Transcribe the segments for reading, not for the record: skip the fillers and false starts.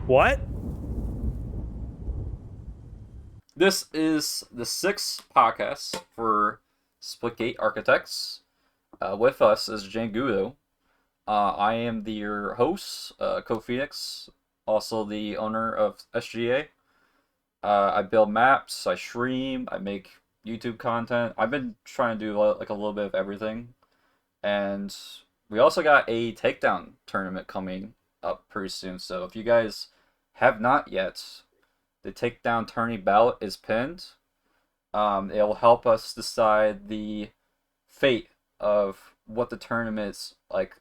What? This is the sixth podcast for Splitgate Architects. With us is Jangutu. I am your host, Phoenix, also the owner of SGA. I build maps, I stream, I make YouTube content. I've been trying to do like a little bit of everything. And we also got a Takedown Tournament coming up pretty soon. So if you guys have not yet, the Takedown Tourney ballot is pinned. It will help us decide the fate of what the tournament's like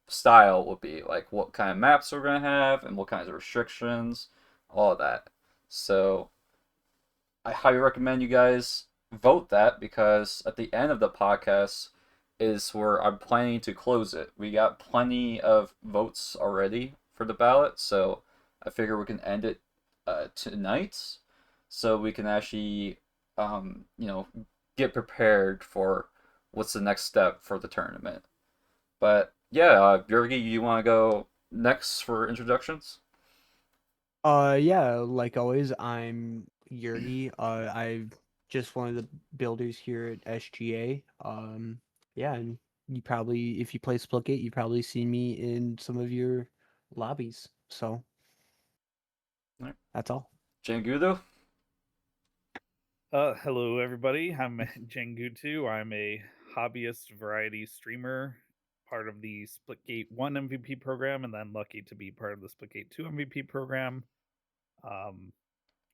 style will be, like what kind of maps we're gonna have and what kinds of restrictions, all of that. So I highly recommend you guys vote that because at the end of the podcast is where I'm planning to close it. We got plenty of votes already for the ballot, so I figure we can end it tonight, so we can actually, you know, get prepared for what's the next step for the tournament. But yeah, Björgi, you want to go next for introductions? Yeah, like always, I'm Yurgi. I'm just one of the builders here at SGA. Yeah, and you probably, if you play Splitgate, you probably see me in some of your lobbies. So All right. that's all. Jangudo? Hello everybody. I'm Jangutu. I'm a hobbyist variety streamer, part of the Splitgate 1 MVP program, and then lucky to be part of the Splitgate 2 MVP program. Um,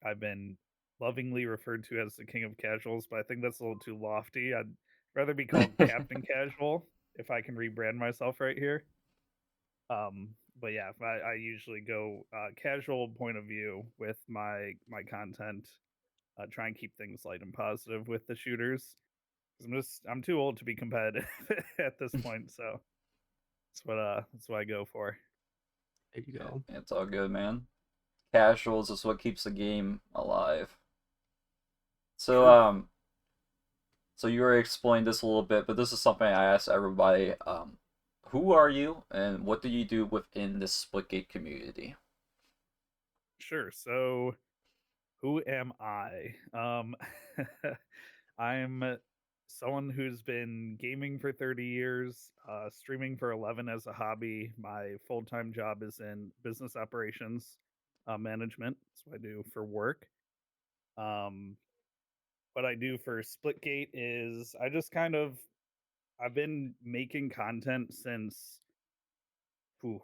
I've been lovingly referred to as the king of casuals, but I think that's a little too lofty. I'd rather be called Captain Casual if I can rebrand myself right here. But yeah, I usually go casual point of view with my content. Try and keep things light and positive with the shooters. 'Cause I'm too old to be competitive at this point, so that's what I go for. There you Yeah, go. it's all good, man. Casuals is what keeps the game alive. So, True. so you already explained this a little bit, but this is something I ask everybody. Who are you, and what do you do within this Splitgate community? Sure. So who am I? I'm someone who's been gaming for 30 years, streaming for 11 as a hobby. My full-time job is in business operations management. That's what I do for work. Um, what I do for Splitgate is I've been making content since whew,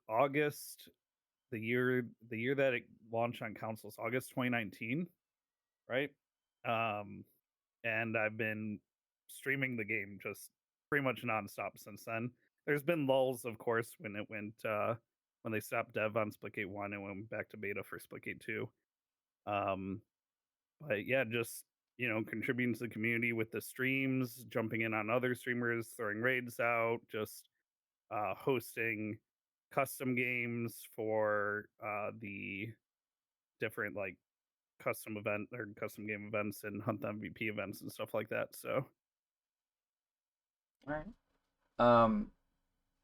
August, the year that it launched on consoles, August 2019, right? Um, and I've been streaming the game just pretty much nonstop since then. There's been lulls, of course, when they stopped dev on Splitgate 1 and went back to beta for Splitgate 2. Um, but yeah, just contributing to the community with the streams, jumping in on other streamers, throwing raids out, just hosting custom games for the different like custom event or custom game events and hunt the MVP events and stuff like that. So All right.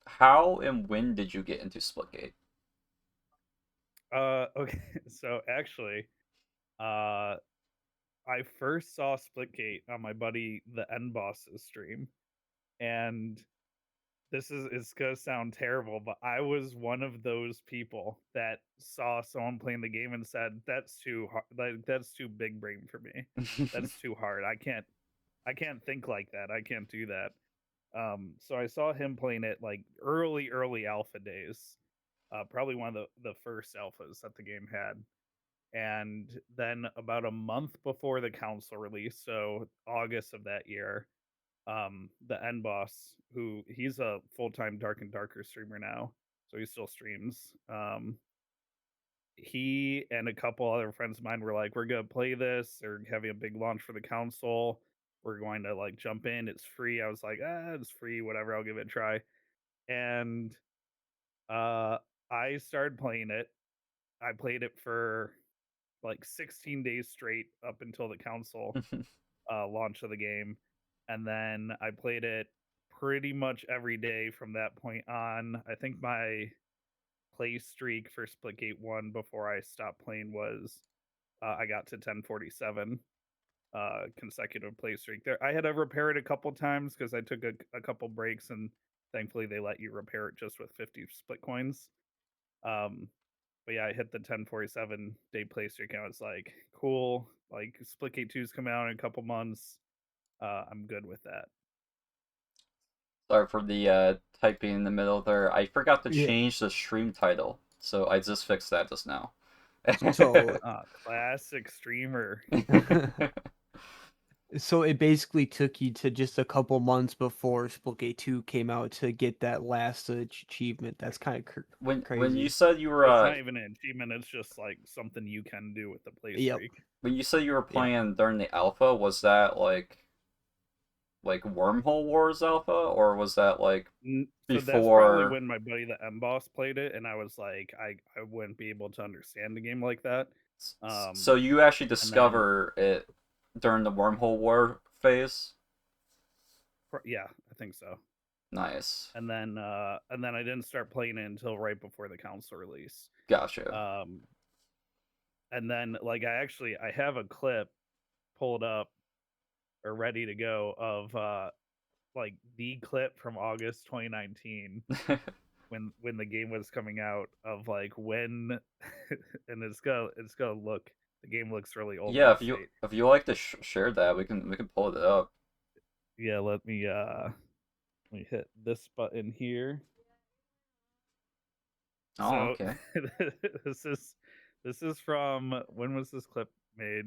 How and when did you get into Splitgate? okay, so actually, uh, I first saw Splitgate on my buddy the End Boss's stream, and it's gonna sound terrible, but I was one of those people that saw someone playing the game and said, "That's too hard. Like that's too big brain for me. That's too hard. I can't think like that. I can't do that." So I saw him playing it like early alpha days, probably one of the first alphas that the game had. And then about a month before the console release, so August of that year, the End Boss, who he's a full time Dark and Darker streamer now, so he still streams. He and a couple other friends of mine were like, "We're gonna play this. They're having a big launch for the console. We're going to like jump in. It's free." I was like, it's free, whatever. I'll give it a try." And uh, I started playing it. I played it for like 16 days straight up until the console launch of the game, and then I played it pretty much every day from that point on. I think my play streak for Splitgate 1 before I stopped playing was I got to 1047 consecutive play streak. There, I had to repair it a couple times because I took a couple breaks, and thankfully they let you repair it just with 50 split coins. But yeah, I hit the 1047 day play streak, and I was like, cool. Like Splitgate 2's come out in a couple months. I'm good with that. Sorry for the typing in the middle there. I forgot to Yeah. change the stream title, so I just fixed that just now. So Classic streamer. So it basically took you to just a couple months before Splitgate 2 came out to get that last achievement. That's kind of when crazy. you said you were It's not even an achievement, it's just like something you can do with the play Yep. streak. when you said you were playing during the alpha, was that like Wormhole Wars alpha, or was that like So before? that's probably when my buddy the M Boss played it, and I was like, I wouldn't be able to understand the game like that. So you actually and then- discover it during the Wormhole War phase? Yeah, I think so. Nice. And then I didn't start playing it until right before the console release. Gotcha. And then like I have a clip pulled up or ready to go of like the clip from August 2019 when the game was coming out of like when and it's gonna look, the game looks really old. Yeah, if you like to share that, we can pull it up. Yeah, let me hit this button here. Oh, So, okay. this is from, when was this clip made?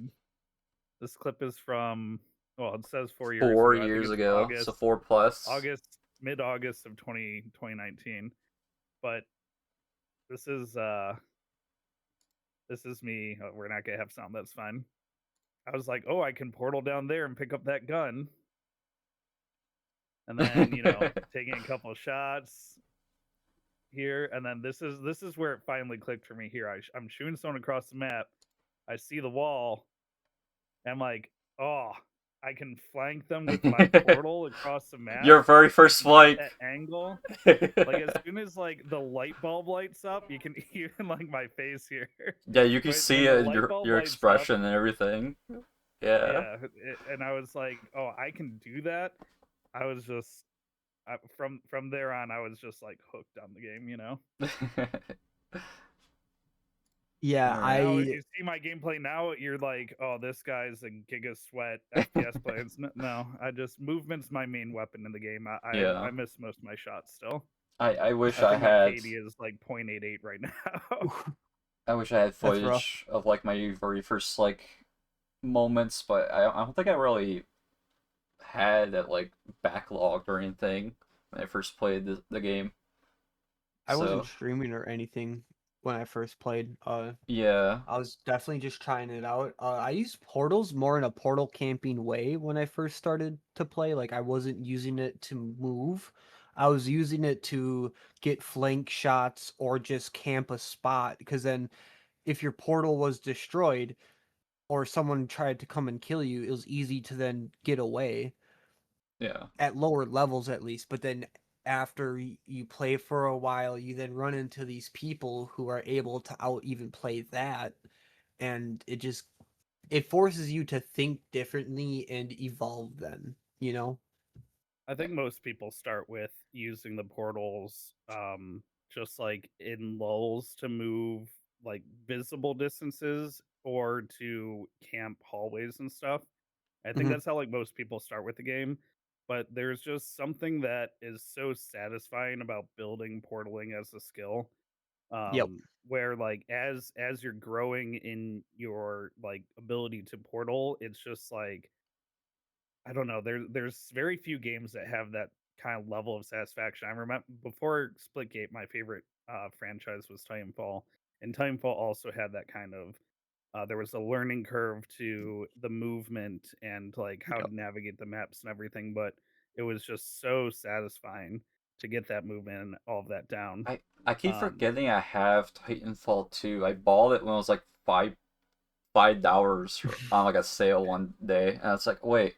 This clip is from, well, it says 4 years ago. 4 I think years it's ago, August, so 4+. mid-August of 2019. But this is me. Oh, we're not gonna have sound, that's fine. I was like, oh, I can portal down there and pick up that gun. And then, taking a couple of shots here, and then this is where it finally clicked for me here. I'm shooting someone across the map. I see the wall. And I'm like, oh, I can flank them with my portal across the map. Your very first flank. That angle. Like as soon as like the light bulb lights up, you can even like my face here. Yeah, you can Right, see when it the in light bulb your lights expression up. and everything. Yeah. And I was like, oh, I can do that. I was just from there on, I was just like hooked on the game, Yeah, Alright. Now, if you see my gameplay now, you're like, oh, this guy's a Giga Sweat FPS player. No, movement's my main weapon in the game. Yeah. I miss most of my shots still. I wish I I think my had. KD is like 0.88 right now. I wish I had That's rough. footage of like my very first like moments, but I don't think I really had that like backlogged or anything when I first played the game. I wasn't So streaming or anything when I first played. yeah, I was definitely just trying it out. I used portals more in a portal camping way when I first started to play. Like I wasn't using it to move. I was using it to get flank shots or just camp a spot, because then if your portal was destroyed or someone tried to come and kill you, it was easy to then get away yeah. at lower levels at least. But then after you play for a while, you then run into these people who are able to out even play that, and it forces you to think differently and evolve then, I think most people start with using the portals just like in lulls to move like visible distances or to camp hallways and stuff. I think Mhm. that's how like most people start with the game. But there's just something that is so satisfying about building portaling as a skill. Yep. Where like as you're growing in your like ability to portal, it's just like, I don't know. There's very few games that have that kind of level of satisfaction. I remember before Splitgate, my favorite franchise was Titanfall, and Titanfall also had that kind of. There was a learning curve to the movement and like how Yep. to navigate the maps and everything, but it was just so satisfying to get that movement and all of that down. I keep Um, forgetting I have Titanfall 2. I bought it when it was like $5 on like a sale one day, and it's like, wait,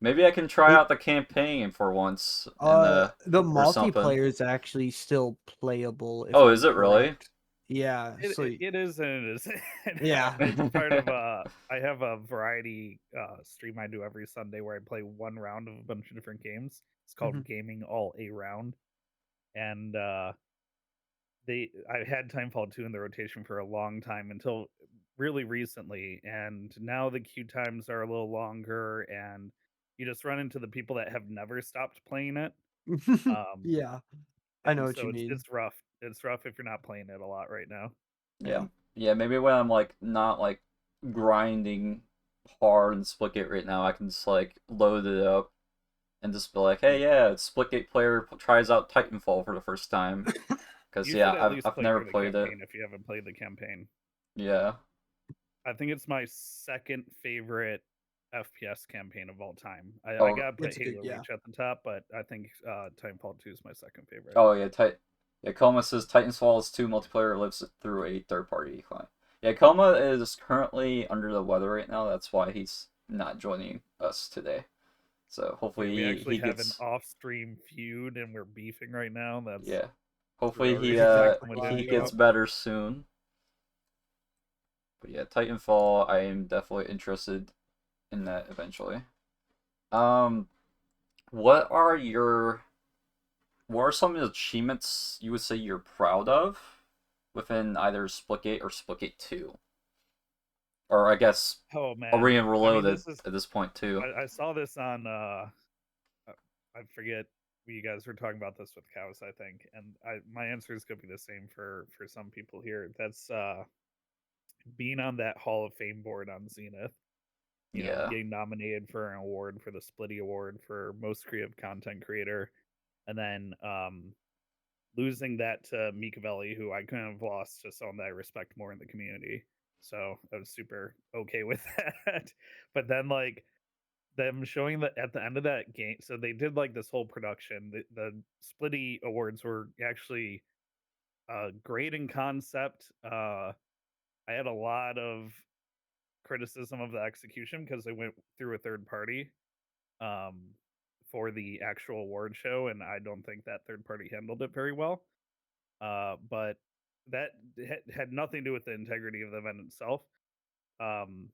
Maybe I can try It- out the campaign for once and the or something. multiplayer is actually still playable if Oh, I'm is it really? correct. Yeah, so It is and it isn't. yeah. It's part of I have a variety stream I do every Sunday where I play one round of a bunch of different games. It's called Mhm. Gaming All A Round, and I had Timefall 2 in the rotation for a long time until really recently, and now the queue times are a little longer, and you just run into the people that have never stopped playing it. Um, Yeah, I know and what so you mean. it's rough. It's rough if you're not playing it a lot right now. Yeah. Yeah, maybe when I'm like not like grinding hard in Splitgate right now, I can just like load it up and just be like, hey, yeah, Splitgate player tries out Titanfall for the first time. Because You yeah, should at least I've play never through the played it. campaign if you haven't played the campaign. Yeah. I think it's my second favorite FPS campaign of all time. I Oh, gotta put It's good, Halo yeah. Reach at the top, but I think Timefall 2 is my second favorite. oh yeah, Coma says Titanfall 2 multiplayer lives through a third-party client. Yeah, Coma is currently under the weather right now. That's why he's not joining us today. So hopefully We actually he have an gets off-stream feud and we're beefing right now. That's yeah. the Hopefully real reason I he didn't gets go. better soon. But yeah, Titanfall, I am definitely interested in that eventually. Um, what are some of the achievements you would say you're proud of within either Splitgate or Splitgate 2? Or I guess Oh man, Arena I mean Reloaded at this point too. I saw this on I forget you guys were talking about this with Kowz, I think, and my answer is gonna be the same for some people here. That's being on that Hall of Fame board on Zenith. You know, Yeah. getting nominated for an award for the Splitty Award for most creative content creator, and then losing that to Mikavelli, who I couldn't have lost to someone that I respect more in the community. So I was super okay with that. But then like them showing that at the end of that game, so they did like this whole production. The Splitty Awards were actually great in concept. I had a lot of criticism of the execution because they went through a third party um, for the actual award show, and I don't think that third party handled it very well. But that had nothing to do with the integrity of the event itself. Um,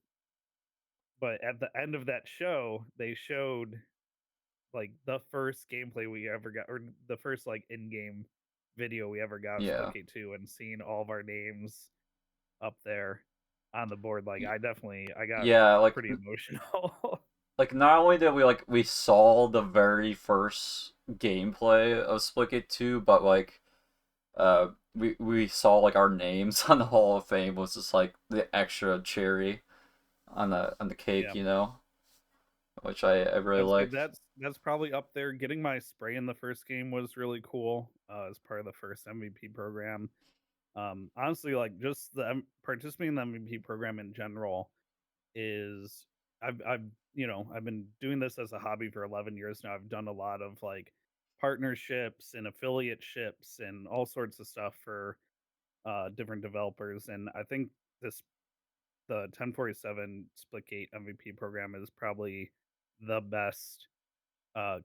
but at the end of that show, they showed like the first gameplay we ever got, or the first like in-game video we ever got of Yeah. Splitgate 2, and seeing all of our names up there on the board, like I got Yeah, pretty emotional. like not only did we saw the very first gameplay of Splitgate 2, but like we saw like our names on the Hall of Fame was just like the extra cherry on the cake, Yeah, you know, which I really liked. that's probably up there. Getting my spray in the first game was really cool as part of the first MVP program. Honestly, like just participating in the MVP program in general is I've I've been doing this as a hobby for 11 years now. I've done a lot of like partnerships and affiliateships and all sorts of stuff for different developers, and I think this the 1047 Splitgate MVP program is probably the best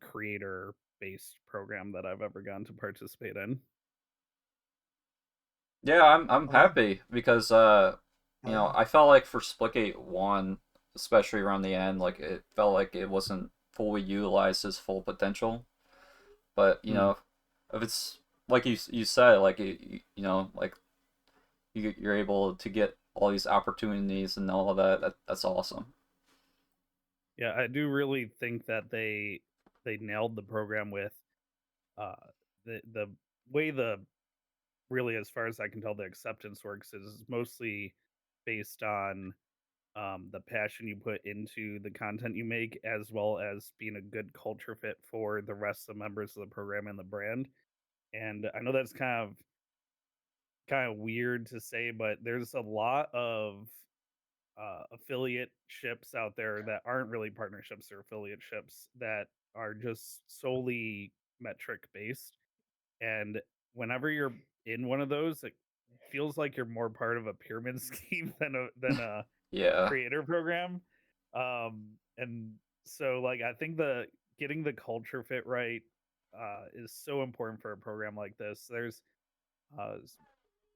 creator based program that I've ever gotten to participate in. Yeah, I'm Oh yeah. happy because Oh yeah. I felt like for Splitgate 1, especially around the end, like it felt like it wasn't fully utilized its full potential. But, Hmm. if it's like you said, like like you're able to get all these opportunities and all of that's awesome. Yeah, I do really think that they nailed the program with uh the way the really, as far as I can tell, the acceptance works is mostly based on the passion you put into the content you make, as well as being a good culture fit for the rest of the members of the program and the brand. And I know that's kind of weird to say, but there's a lot of affiliate ships out there that aren't really partnerships or affiliate ships that are just solely metric based. And whenever you're in one of those, it feels like you're more part of a pyramid scheme than a Yeah. creator program. And So like I think the getting the culture fit right is so important for a program like this. There's uh,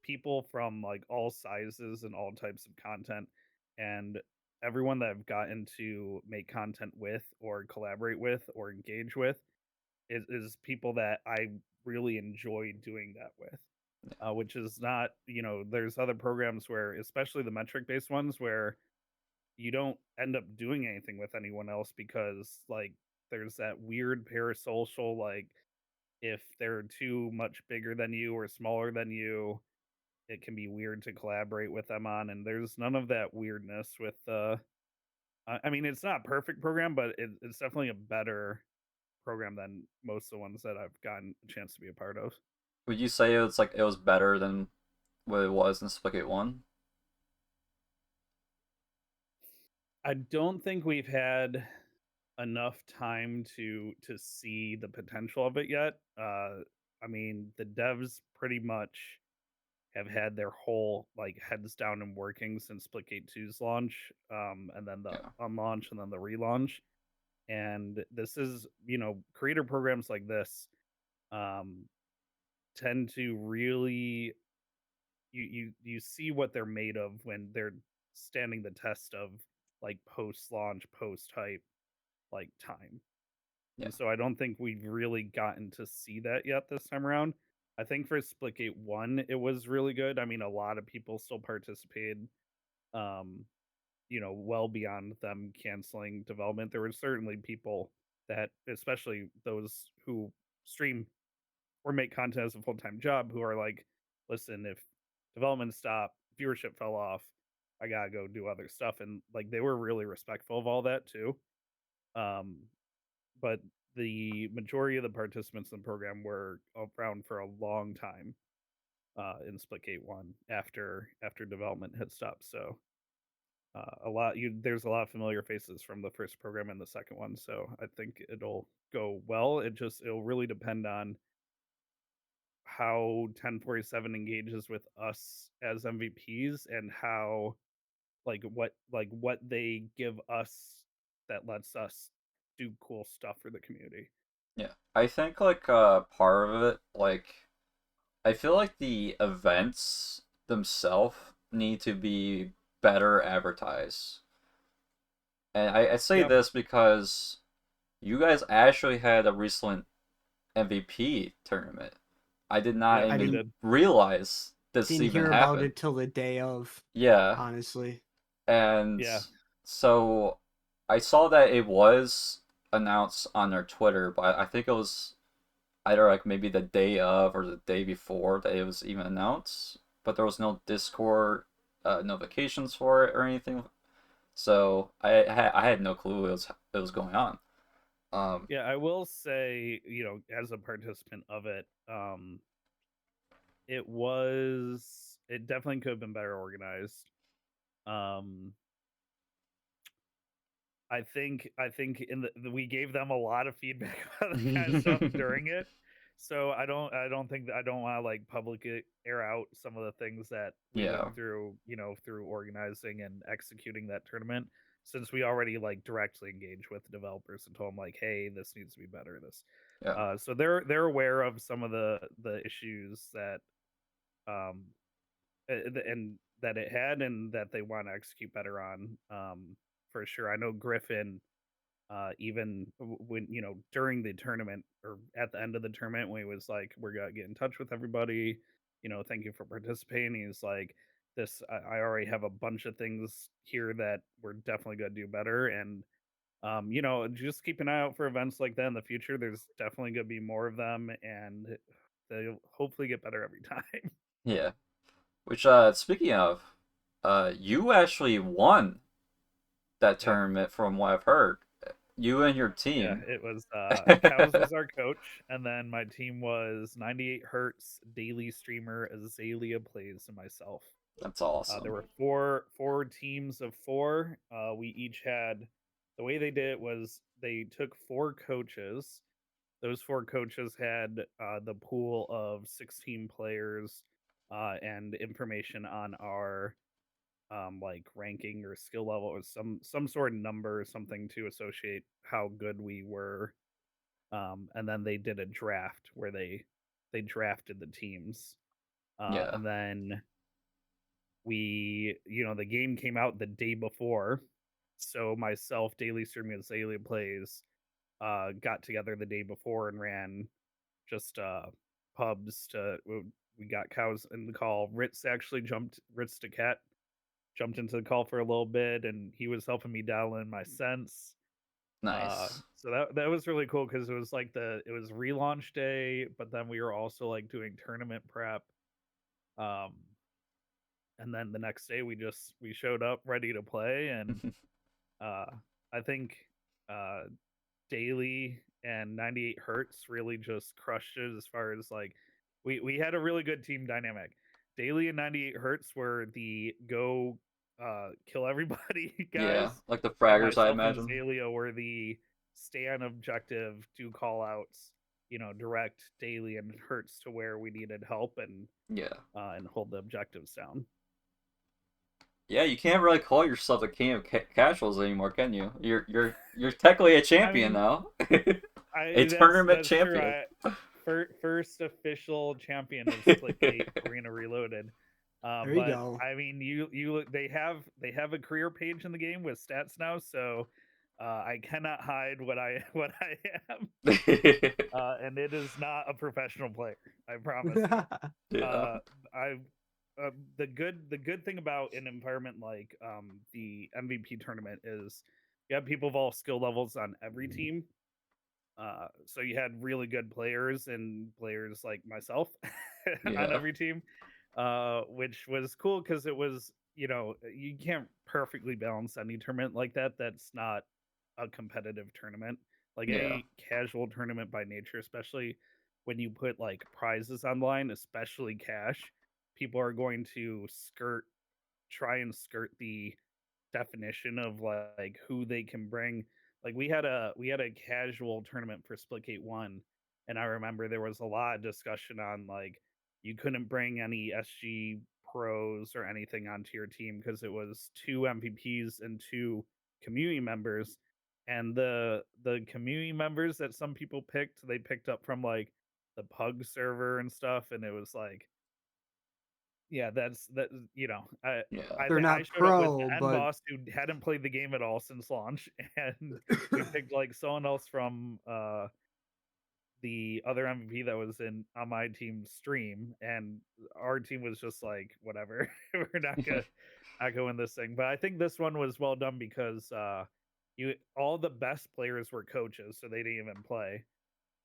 people from like all sizes and all types of content, and everyone that I've gotten to make content with or collaborate with or engage with is people that I really enjoy doing that with. Which is not, there's other programs where, especially the metric based ones, where you don't end up doing anything with anyone else because like there's that weird parasocial, like if they're too much bigger than you or smaller than you, it can be weird to collaborate with them on, and there's none of that weirdness with I mean, it's not a perfect program, but it's definitely a better program than most of the ones that I've gotten a chance to be a part of. Would you say it's like it was better than what it was in Splitgate 1? I don't think we've had enough time to see the potential of it yet. I mean, the devs pretty much have had their whole like heads down and working since Splitgate 2's launch, and then the Yeah. unlaunch and then the relaunch. And this is, creator programs like this um, tend to really you see what they're made of when they're standing the test of like post launch, post hype, like time. Yeah. And so I don't think we've really gotten to see that yet this time around. I think for Splitgate 1, it was really good. I mean, a lot of people still participated, um, well beyond them canceling development. There were certainly people that, especially those who stream or make content as a full time job, who are like, listen, if development stopped, viewership fell off, I gotta go do other stuff. And like they were really respectful of all that too. Um, but the majority of the participants in the program were around for a long time in Splitgate 1 after development had stopped. So there's a lot of familiar faces from the first program and the second one. So I think it'll go well. It'll really depend on how 1047 engages with us as MVPs and how what they give us that lets us do cool stuff for the community. Yeah. I think like part of it, like I feel like the events themselves need to be better advertised. And I say Yeah, this because you guys actually had a recent MVP tournament. I did not yep, I we even didn't did. realize this didn't even hear about happened. it till the day of, Yeah. honestly. And Yeah, so I saw that it was announced on their Twitter, but I think it was either like maybe the day of or the day before that it was even announced. But there was no Discord notifications for it or anything. So I had no clue it was going on. Um, yeah. I will say, as a participant of it, it definitely could have been better organized. Um, I think in we gave them a lot of feedback about that kind of stuff during it. So I don't want to like publicly air out some of the things that we yeah, went through, through organizing and executing that tournament, since we already like directly engaged with the developers and told them like, hey, this needs to be better. yeah, So they're aware of some of the issues that um and that it had and that they want to execute better on, for sure. I know Griffin, even when during the tournament or at the end of the tournament, when he was like, we're gonna get in touch with everybody, thank you for participating, he's like, this I already have a bunch of things here that we're definitely gonna do better. And just keep an eye out for events like that in the future. There's definitely gonna be more of them, and they'll hopefully get better every time. yeah. Which speaking of, you actually won that Yeah. tournament from what I've heard. You and your Yeah, team. it was Kowz was our coach, and then my team was 98 Hertz, daily streamer, Azalea Plays, and myself. That's There awesome. were four teams of four. We each had, the way they did it was they took four coaches. Those four coaches had the pool of 16 players and information on our like ranking or skill level or some sort of number or something to associate how good we were. And then they did a draft where they drafted the teams. Yeah. And then the game came out the day before. So myself, Daily Streaming Azalea Plays, got together the day before and ran just pubs to we got Kowz in the call. Ritz to Cat jumped into the call for a little bit, and he was helping me dial in my sense. Nice. So that was really cool because it was like it was relaunch day, but then we were also like doing tournament prep. Um, and then the next day we showed up ready to play, and uh, I think uh, Daily and 98 Hertz really just crushed it as far as like we had a really good team dynamic. Daily and 98 Hertz were the go kill everybody Yeah, guys, like the and fraggers, I myself and imagine. Azalea were the stand objective, do call outs, direct Daily and Hertz to where we needed help Yeah. and hold the objectives down. Yeah, you can't really call yourself a king of casuals anymore, can you? You're technically a I champion mean, now. A tournament that's true. champion. First official champion of Splitgate Arena Reloaded. There you But go. I mean, they have a career page in the game with stats now, so I cannot hide what I am, and it is not a professional player. I promise you. Yeah. I the good thing about an environment like the MVP tournament is you have people of all skill levels on every team. So you had really good players and players like myself on Yeah. every team, which was cool because it was, you can't perfectly balance any tournament like that. That's not a competitive tournament. Like Yeah. any casual tournament by nature, especially when you put like prizes online, especially cash, people are going to try and skirt the definition of like who they can bring. Like we had a casual tournament for Splitgate 1, and I remember there was a lot of discussion on like you couldn't bring any SG pros or anything onto your team because it was two MVPs and two community members. And the community members that some people picked, they picked up from like the Pug server and stuff, and it was like, yeah, Yeah. I They're think I not showed up with the pro, end but boss who hadn't played the game at all since launch, and we picked like someone else from the other MVP that was in on my team's stream, and our team was just like, whatever, we're not gonna win this thing. But I think this one was well done because you all the best players were coaches, so they didn't even play,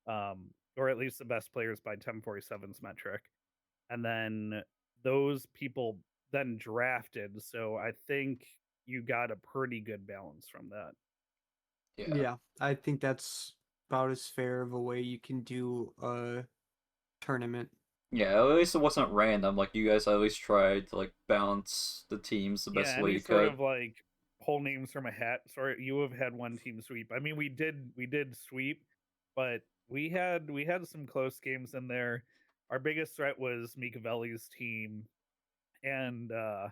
or at least the best players by 1047's metric, and then those people then drafted. So I think you got a pretty good balance from that. Yeah. yeah, I think that's about as fair of a way you can do a tournament. Yeah, at least it wasn't random. Like you guys at least tried to like balance the teams the Yeah, best way any you sort could. of like pull names from a hat. Sorry, you have had one team sweep. I mean, we did sweep, but we had some close games in there. Our biggest threat was Mikavelli's team, and that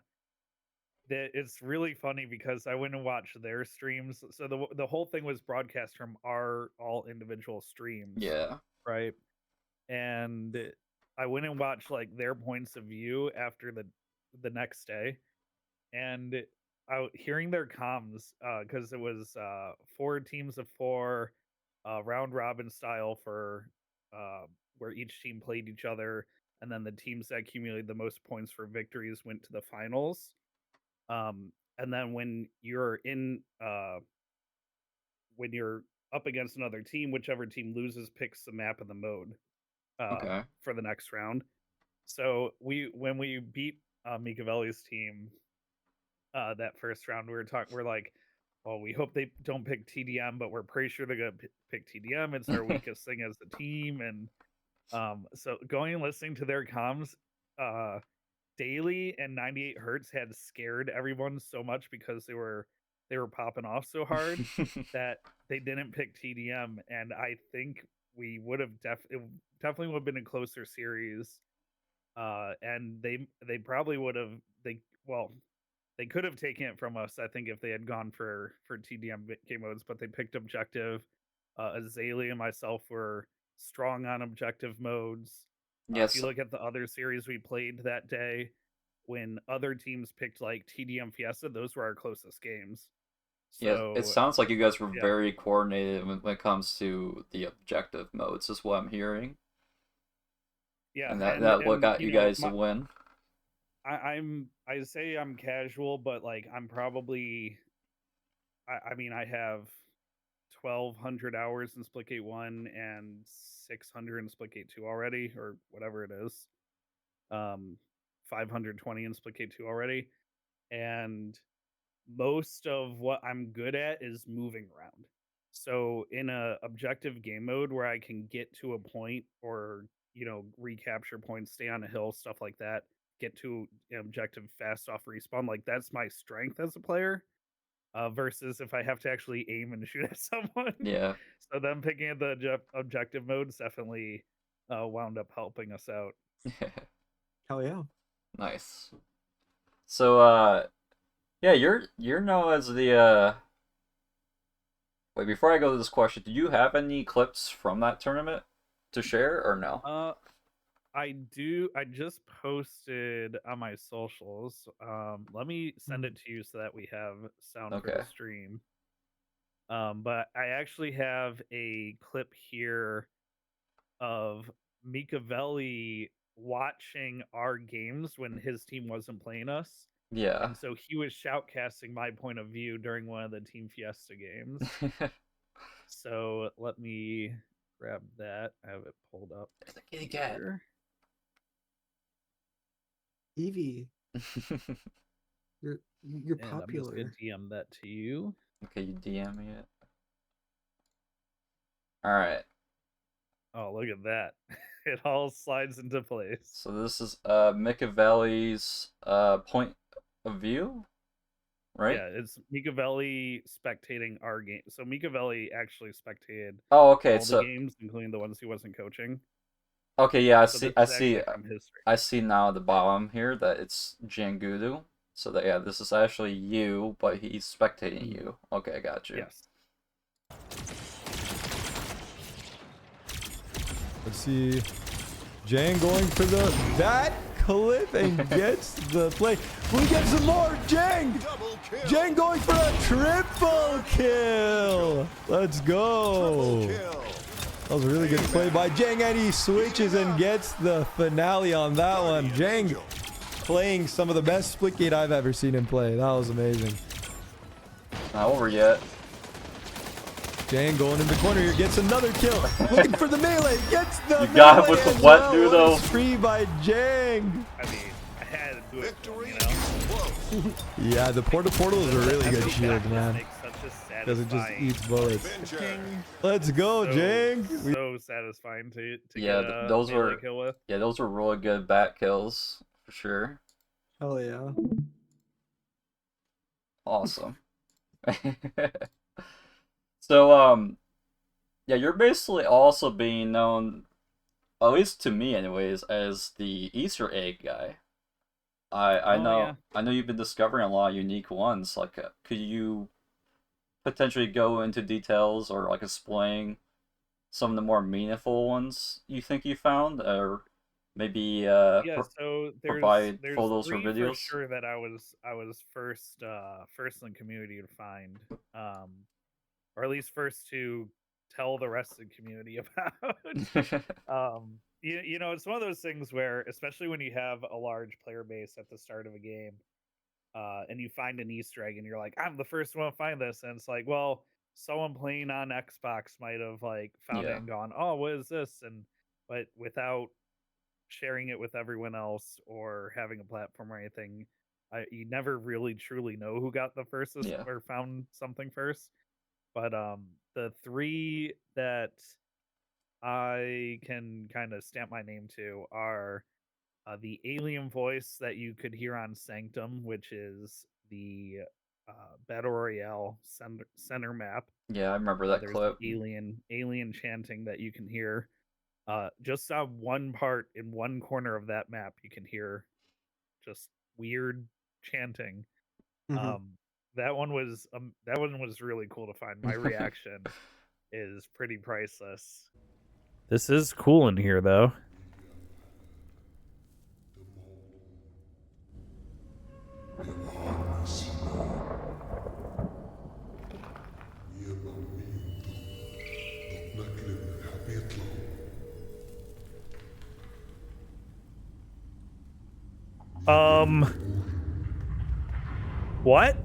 it's really funny because I went and watched their streams. So the whole thing was broadcast from our all individual streams, Yeah. right? And I went and watched like their points of view after the next day, and hearing their comms because it was four teams of four, round robin style for uh, where each team played each other, and then the teams that accumulated the most points for victories went to the finals. And then when you're up against another team, whichever team loses picks the map and the mode Okay. for the next round. So when we beat Mikavelli's team that first round, we're like, well, we hope they don't pick TDM, but we're pretty sure they're gonna pick TDM. It's our weakest thing as a team, and so going and listening to their comms, uh, Daily and 98 Hertz had scared everyone so much because they were popping off so hard that they didn't pick TDM, and I think we would have definitely would have been a closer series. And they probably would have they well they could have taken it from us, I think, if they had gone for TDM game modes, but they picked objective. Azalea and myself were strong on objective modes. If Yes. you look at the other series we played that day, when other teams picked like TDM Fiesta, those were our closest games. Yeah, it So sounds like you guys were yeah, very coordinated when it comes to the objective modes, is what I'm hearing. yeah, And that what and got you guys to win. I say I'm casual, but like I'm probably I mean I have 1,200 hours in Splitgate 1 and 600 in Splitgate 2 already, or whatever it is. 520 in Splitgate 2 already. And most of what I'm good at is moving around. So in a objective game mode where I can get to a point or, recapture points, stay on a hill, stuff like that, get to an objective fast off respawn, like that's my strength as a player. Versus if I have to actually aim and shoot at someone. Yeah. So them picking up the objective modes definitely wound up helping us out. Hell yeah. Nice. So yeah, you're known as the wait, before I go to this question, do you have any clips from that tournament to share or no? I do. I just posted on my socials. Let me send it to you so that we have sound for Okay. the stream. But I actually have a clip here of Mikavelli watching our games when his team wasn't playing us. Yeah. And so he was shoutcasting my point of view during one of the Team Fiesta games. So let me grab that. I have it pulled up. It's a kitty cat. Evie, you're And popular. I'm just gonna DM that to you. Okay, you DM me it. All right. Oh, look at that! It all slides into place. So this is Mikavelli's point of view, right? Yeah, it's Mikavelli spectating our game. So Mikavelli actually spectated Oh, okay. all the games, including the ones he wasn't coaching. Okay, yeah, So I this is see. actually from history. I see now at the bottom here that it's Jangutu. So that, yeah, this is actually you, but he's spectating you. Okay, I got you. Yes. Let's see. Jang going for that clip and gets the play. We get some more. Jang! Jang going for a triple kill. Let's go. That was a really good play by Jang, and he switches and gets the finale on that one. Jang playing some of the best Splitgate I've ever seen him play. That was amazing. Not over yet. Jang going in the corner here, gets another kill. Looking for the melee, gets the melee. You got him with the as what, well. Nudo? What is free by Jang. I mean, I had to do it, Yeah, the portal is a really good shield, man. Because it just eats bullets. Let's go, Jang. So satisfying to Yeah, get a those melee were kill with. yeah, those were really good bat kills for sure. Hell yeah. Awesome. So yeah, you're basically also being known, at least to me anyways, as the Easter egg guy. I know Yeah. I know you've been discovering a lot of unique ones. Like, could you potentially go into details or like explain some of the more meaningful ones you think you found, or maybe So provide there's photos or three for videos? sure that I was first in the community to find, or at least first to tell the rest of the community about. It's one of those things where, especially when you have a large player base at the start of a game, and you find an Easter egg, and you're like, I'm the first one to find this, and it's like, well, someone playing on Xbox might have like found it Yeah. and gone, oh, what is this? But without sharing it with everyone else or having a platform or anything, you never really truly know who got the first Yeah. or found something first. But the three that I can kind of stamp my name to are the alien voice that you could hear on Sanctum, which is the Battle Royale center map. Yeah, I remember that There's clip. alien chanting that you can hear. Just on one part in one corner of that map, you can hear just weird chanting. That one was really cool to find. My reaction is pretty priceless. This is cool in here, though. What?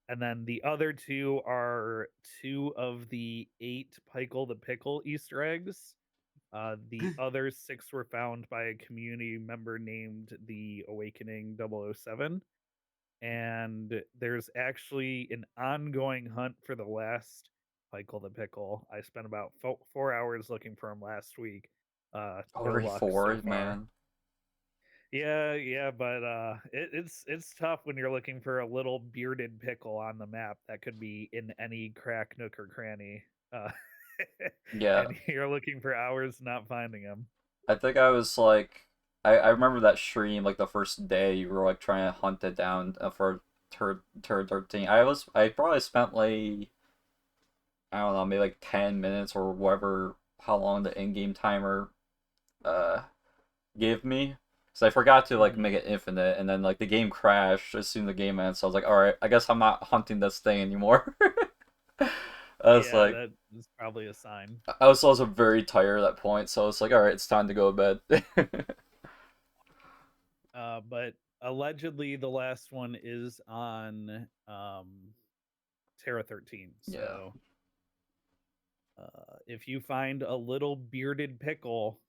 And then the other two are 2 of the 8 Pickle the Pickle Easter eggs. The other 6 were found by a community member named the Awakening 007. And there's actually an ongoing hunt for the last Pickle the Pickle. I spent about 4 hours looking for him last week. No Already luck 4, so far. man. Yeah, but it's tough when you're looking for a little bearded pickle on the map that could be in any crack, nook, or cranny. Yeah. And you're looking for hours not finding him. I think I was like, I remember that stream, like the first day you were like trying to hunt it down for turn 13. I probably spent like, I don't know, maybe like 10 minutes or whatever, how long the in-game timer gave me. So I forgot to like make it infinite, and then like the game crashed as soon as the game ends. So I was like, all right, I guess I'm not hunting this thing anymore. I was like, that is probably a sign. I was also very tired at that point, so I was like, all right, it's time to go to bed. But allegedly the last one is on Terra 13. So if you find a little bearded pickle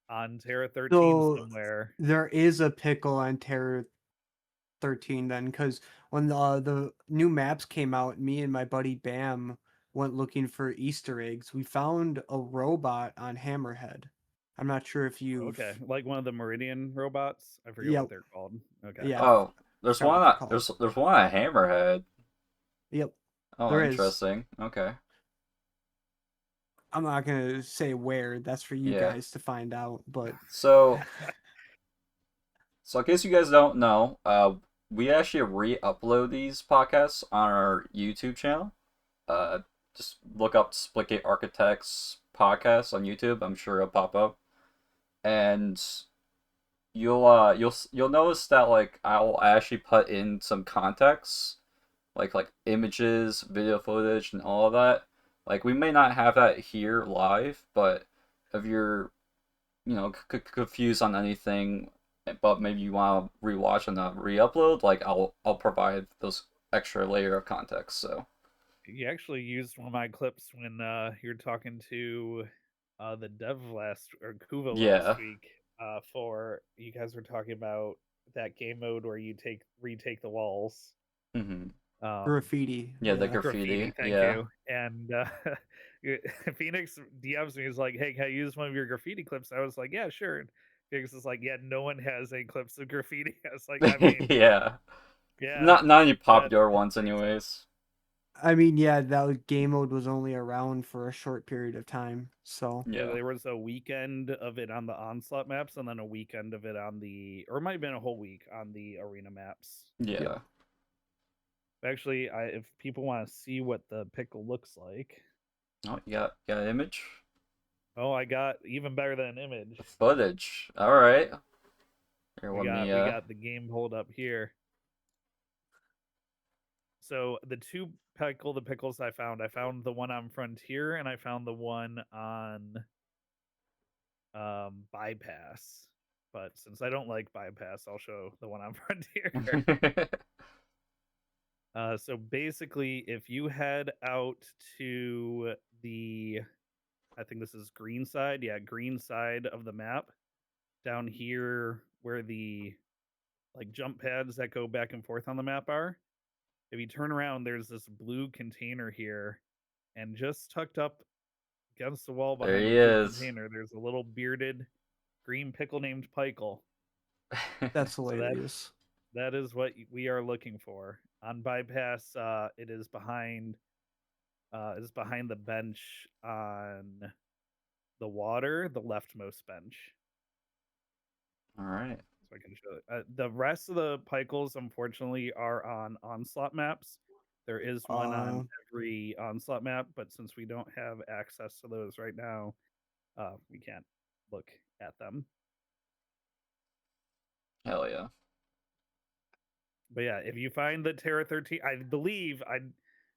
on Terra 13 somewhere, there is a pickle on Terra 13 then, because when the new maps came out, me and my buddy Bam went looking for Easter eggs. We found a robot on Hammerhead. I'm not sure if you like one of the Meridian robots. I forget what they're called. Okay. Yeah. Oh, there's one at there's one at Hammerhead. Yep. Oh, there interesting. Is. Okay. I'm not gonna say where. That's for you guys to find out. But so in case you guys don't know, we actually re-upload these podcasts on our YouTube channel. Just look up Splitgate Architects Podcast on YouTube. I'm sure it'll pop up, and you'll notice that like I'll actually put in some context, like images, video footage, and all of that. Like we may not have that here live, but if you're confused on anything, but maybe you want to rewatch and not re-upload, like I'll provide those extra layer of context. So you actually used one of my clips when you were talking to the dev Kuva last week. For you guys were talking about that game mode where you retake the walls. Mm-hmm. Graffiti. The graffiti. Thank you. And Phoenix DMs me, is like, hey, can I use one of your graffiti clips? I was like, yeah, sure. And Phoenix is like, yeah, no one has any clips of graffiti. I was like, I mean, yeah, not any popular ones, anyways. I mean, yeah, that game mode was only around for a short period of time. So yeah, there was a weekend of it on the Onslaught maps, and then a weekend of it on or it might have been a whole week on the arena maps. Yeah. Actually, if people want to see what the pickle looks like. Oh, you got an image? Oh, I got even better than an image. Footage. All right. Here, we got the game pulled up here. So the 2 Pickle the Pickles I found the one on Frontier, and I found the one on Bypass. But since I don't like Bypass, I'll show the one on Frontier. So basically, if you head out to I think this is green side. Yeah, green side of the map. Down here where the jump pads that go back and forth on the map are. If you turn around, there's this blue container here. And just tucked up against the wall behind the blue container, there's a little bearded green pickle named Pickle. That's hilarious. That is what we are looking for. On Bypass, it is behind the bench on the water, the leftmost bench. All right. So I can show it. The rest of the Picles, unfortunately, are on onslaught maps. There is one on every onslaught map, but since we don't have access to those right now, we can't look at them. Hell yeah. But yeah, if you find the Terra 13, I believe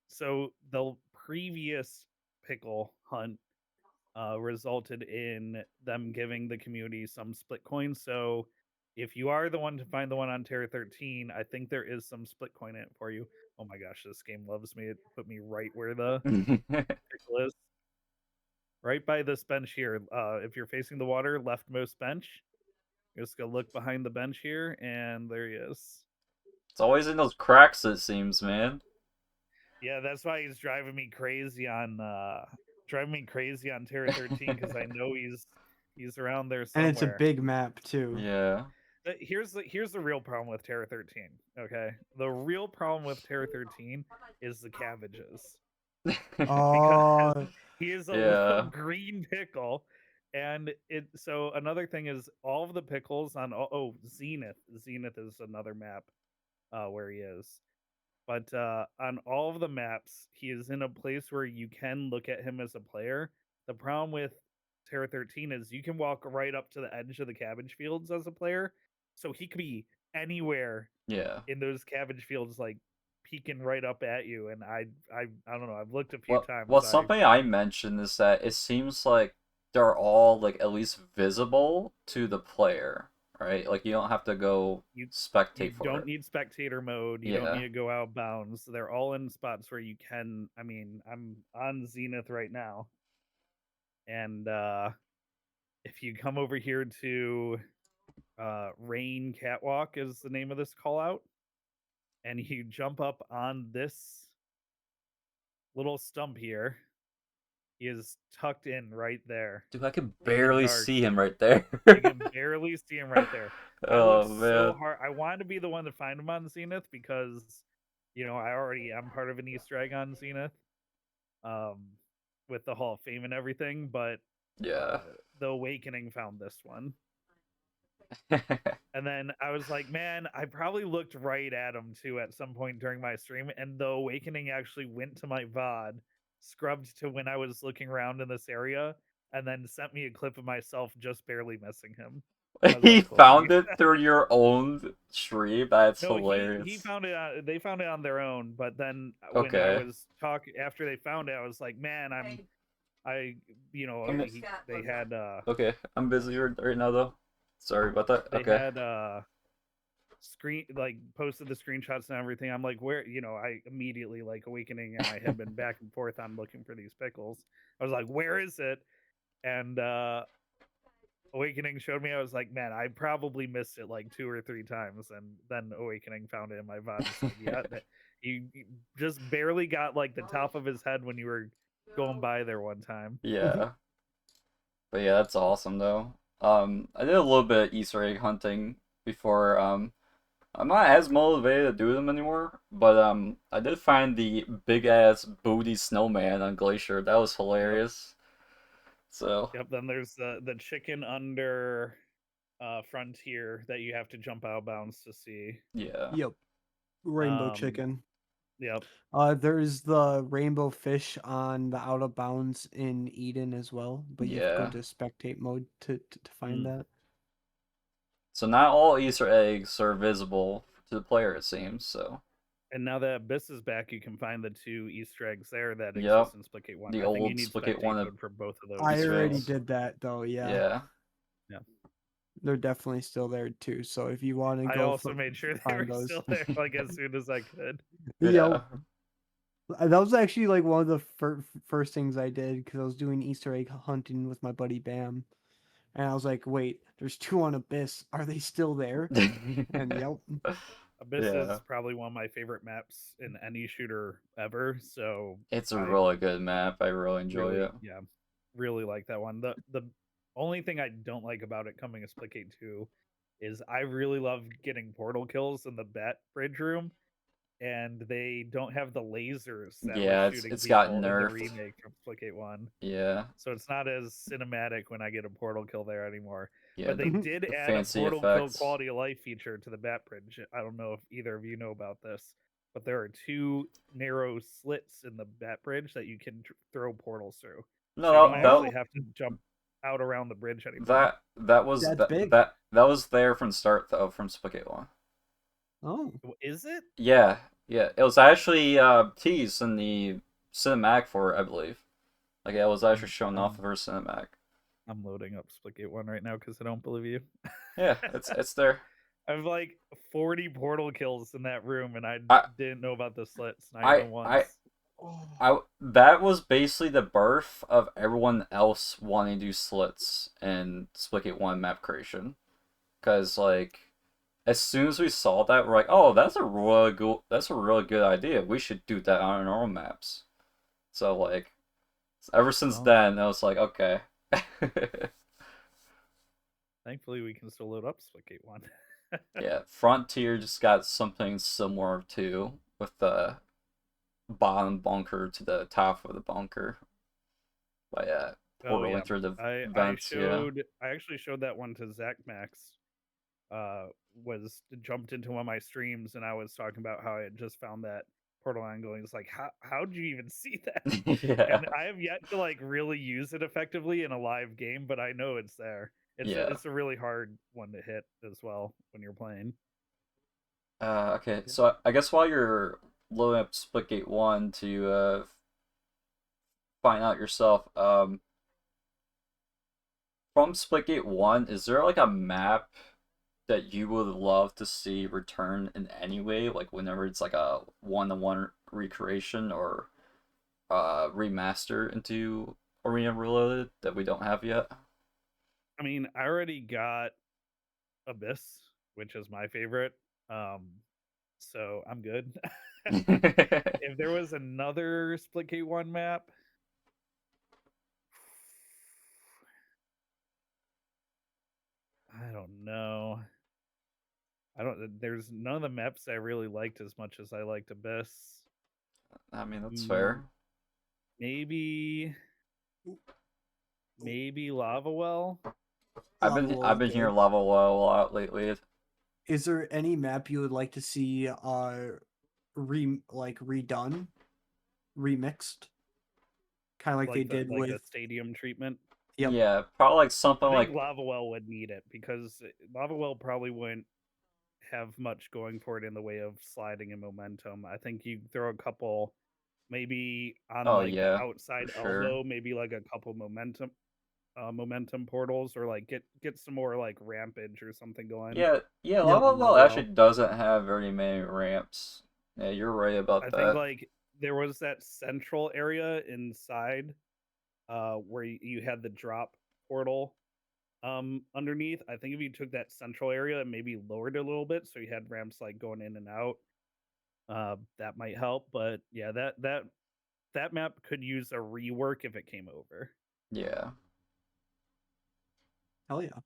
so the previous pickle hunt resulted in them giving the community some split coins. So if you are the one to find the one on Terra 13, I think there is some split coin in it for you. Oh my gosh, this game loves me. It put me right where the pickle is. Right by this bench here. If you're facing the water, leftmost bench. Just go look behind the bench here, and there he is. It's always in those cracks, it seems, man. Yeah, that's why he's driving me crazy on Terra 13 because I know he's around there somewhere. And it's a big map too. Yeah. Here's the real problem with Terra 13. Okay, the real problem with Terra 13 is the cabbages. Oh, He is a little green pickle, and so another thing is all of the pickles on Zenith. Zenith is another map where he is. But on all of the maps, he is in a place where you can look at him as a player. The problem with Terra 13 is you can walk right up to the edge of the cabbage fields as a player. So he could be anywhere in those cabbage fields, like peeking right up at you. And I don't know. I've looked a few times. Well, something I mentioned is that it seems like they're all like at least visible to the player. Right, like you don't have to go spectate. You don't need spectator mode. You don't need to go out bounds. They're all in spots where you can. I mean, I'm on Zenith right now, and if you come over here to Rain Catwalk is the name of this call out, and you jump up on this little stump here. He is tucked in right there. Dude, I can barely see him right there. You can barely see him right there. Oh man! So hard. I wanted to be the one to find him on Zenith because, I already am part of an Easter egg on Zenith, with the Hall of Fame and everything. But the Awakening found this one, and then I was like, man, I probably looked right at him too at some point during my stream, and the Awakening actually went to my VOD. Scrubbed to when I was looking around in this area, and then sent me a clip of myself just barely missing him. He found it through your own stream. That's hilarious. He found it. They found it on their own, but then when I was talking after they found it, I was like, man, they had. Okay, I'm busy right now though. Sorry about that. They had posted the screenshots and everything. I'm like, where, I immediately Awakening, and I had been back and forth on looking for these pickles. I was like, where is it? And Awakening showed me. I was like, man, I probably missed it like 2 or 3 times, and then Awakening found it in my VOD. Said, yeah, he just barely got like the top of his head when you were going by there one time. Yeah. But yeah, that's awesome though. I did a little bit of Easter egg hunting before. I'm not as motivated to do them anymore, but I did find the big ass booty snowman on Glacier. That was hilarious. So then there's the chicken under Frontier that you have to jump out bounds to see. Yep. Rainbow chicken. Yep. There's the rainbow fish on the out of bounds in Eden as well, but you have to go to spectate mode to find that. So not all Easter eggs are visible to the player, it seems. So. And now that Abyss is back, you can find the 2 Easter eggs there that exist in Splitgate 1. The old Splitgate 1 for both of those. I already did that though. Yeah. They're definitely still there too. So if you want to go, I also made sure they were still there as soon as I could. Yeah. That was actually one of the first things I did because I was doing Easter egg hunting with my buddy Bam. And I was like, wait, there's 2 on Abyss. Are they still there? And yep. Abyss is probably one of my favorite maps in any shooter ever. So it's a really good map. I really enjoy it. Yeah, really like that one. The only thing I don't like about it coming to Splitgate 2 is I really love getting portal kills in the bat bridge room. and they don't have the lasers that Yeah, were shooting it's people got in the nerfed. remake from Splitgate 1. Yeah, So it's not as cinematic when I get a portal kill there anymore. yeah. But they the- did the add a fancy portal kill effects. quality of life feature to the bat bridge. I don't know if either of you know about this, but there are 2 narrow slits in the bat bridge that you can throw portals through. So you No, don't that actually have to jump out around the bridge anymore. that was That's that, big. that that was there from the start though, from Splitgate 1. Oh, Is it? Yeah, yeah. It was actually teased in the cinematic for it, I believe. Like it was actually shown off of her cinematic. I'm loading up Splitgate 1 right now because I don't believe you. Yeah, it's there. I have like 40 portal kills in that room, and I didn't know about the slits. Not even once. That was basically the birth of everyone else wanting to do slits in Splitgate 1 map creation. Because, like, as soon as we saw that, we're like, oh, that's a really good idea. We should do that on our own maps. So, like, ever since then, I was like, okay. Thankfully, we can still load up Splitgate 1. Yeah, Frontier just got something similar too, with the bottom bunker to the top of the bunker. But yeah, portal into the vents. I actually showed that one to Zach Max. Was jumped into one of my streams, and I was talking about how I had just found that portal angle. He's like, how'd you even see that? Yeah. And I have yet to like really use it effectively in a live game, but I know it's there. It's a really hard one to hit as well when you're playing. Okay, so I guess while you're loading up Splitgate 1 to find out yourself, from Splitgate 1, is there like a map that you would love to see return in any way? Like whenever it's like a one-to-one recreation or remaster into Arena Reloaded that we don't have yet? I mean, I already got Abyss, which is my favorite. So I'm good. If there was another Splitgate 1 map, I don't know. There's none of the maps I really liked as much as I liked Abyss. I mean, that's fair. Maybe Lava Well. I've been hearing Lava Well a lot lately. Is there any map you would like to see redone, remixed, kind of like they did with the stadium treatment? Yep. Yeah, probably like something I think like Lava Well would need it because Lava Well probably wouldn't have much going for it in the way of sliding and momentum. I think you throw a couple, maybe on the outside elbow, maybe like a couple momentum portals, or like get some more like rampage or something going. Yeah, Lava Well actually doesn't have very many ramps. Yeah, you're right about that. I think like there was that central area inside where you had the drop portal underneath. I think if you took that central area and maybe lowered it a little bit so you had ramps like going in and out, that might help. But yeah, that map could use a rework if it came over. Yeah. Hell yeah.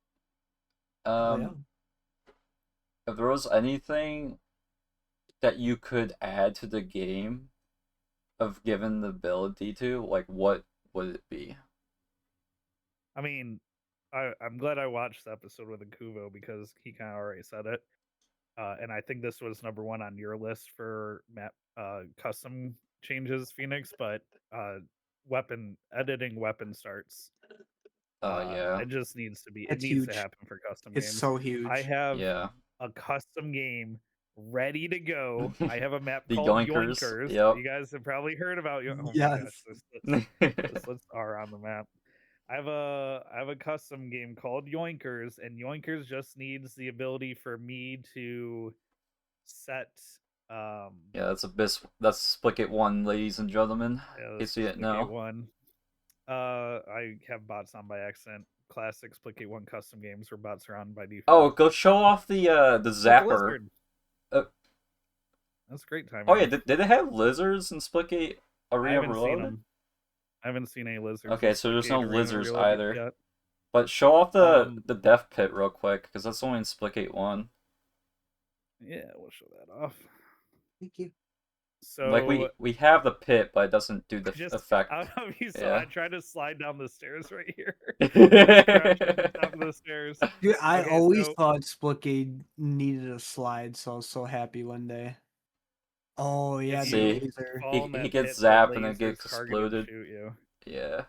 If there was anything that you could add to the game of given the ability to, like, what would it be? I mean, I'm glad I watched the episode with Akuvo because he kind of already said it. And I think this was number 1 on your list for map custom changes, Phoenix, but editing weapon starts. It just needs to be. It needs to happen for custom games. It's so huge. I have a custom game ready to go. I have a map called Yoinkers. Yep. You guys have probably heard about Yes. My gosh, this lists are on the map. I have a custom game called Yoinkers, and Yoinkers just needs the ability for me to set. That's Splitgate 1, ladies and gentlemen. You see it now. 1. I have bots on by accident. Classic Splitgate 1 custom games where bots are on by default. Oh, go show off the zapper. That's great timing. Oh yeah, did they have lizards in Splitgate Arena Reloaded? I haven't seen any lizards. Okay, so there's no lizards either. Yet. But show off the death pit real quick, because that's only in Splitgate 1. Yeah, we'll show that off. Thank you. So Like we have the pit, but it doesn't do the just effect. I don't know if you saw. Yeah. I tried to slide down the stairs right here. Crouch at the top of the stairs. Dude, I Okay, always so- thought Splitgate needed a slide, so I was so happy one day. Oh yeah, If the you See, laser. fall in he that gets pit, the zapped and then lasers gets target and exploded. shoot you. Yeah.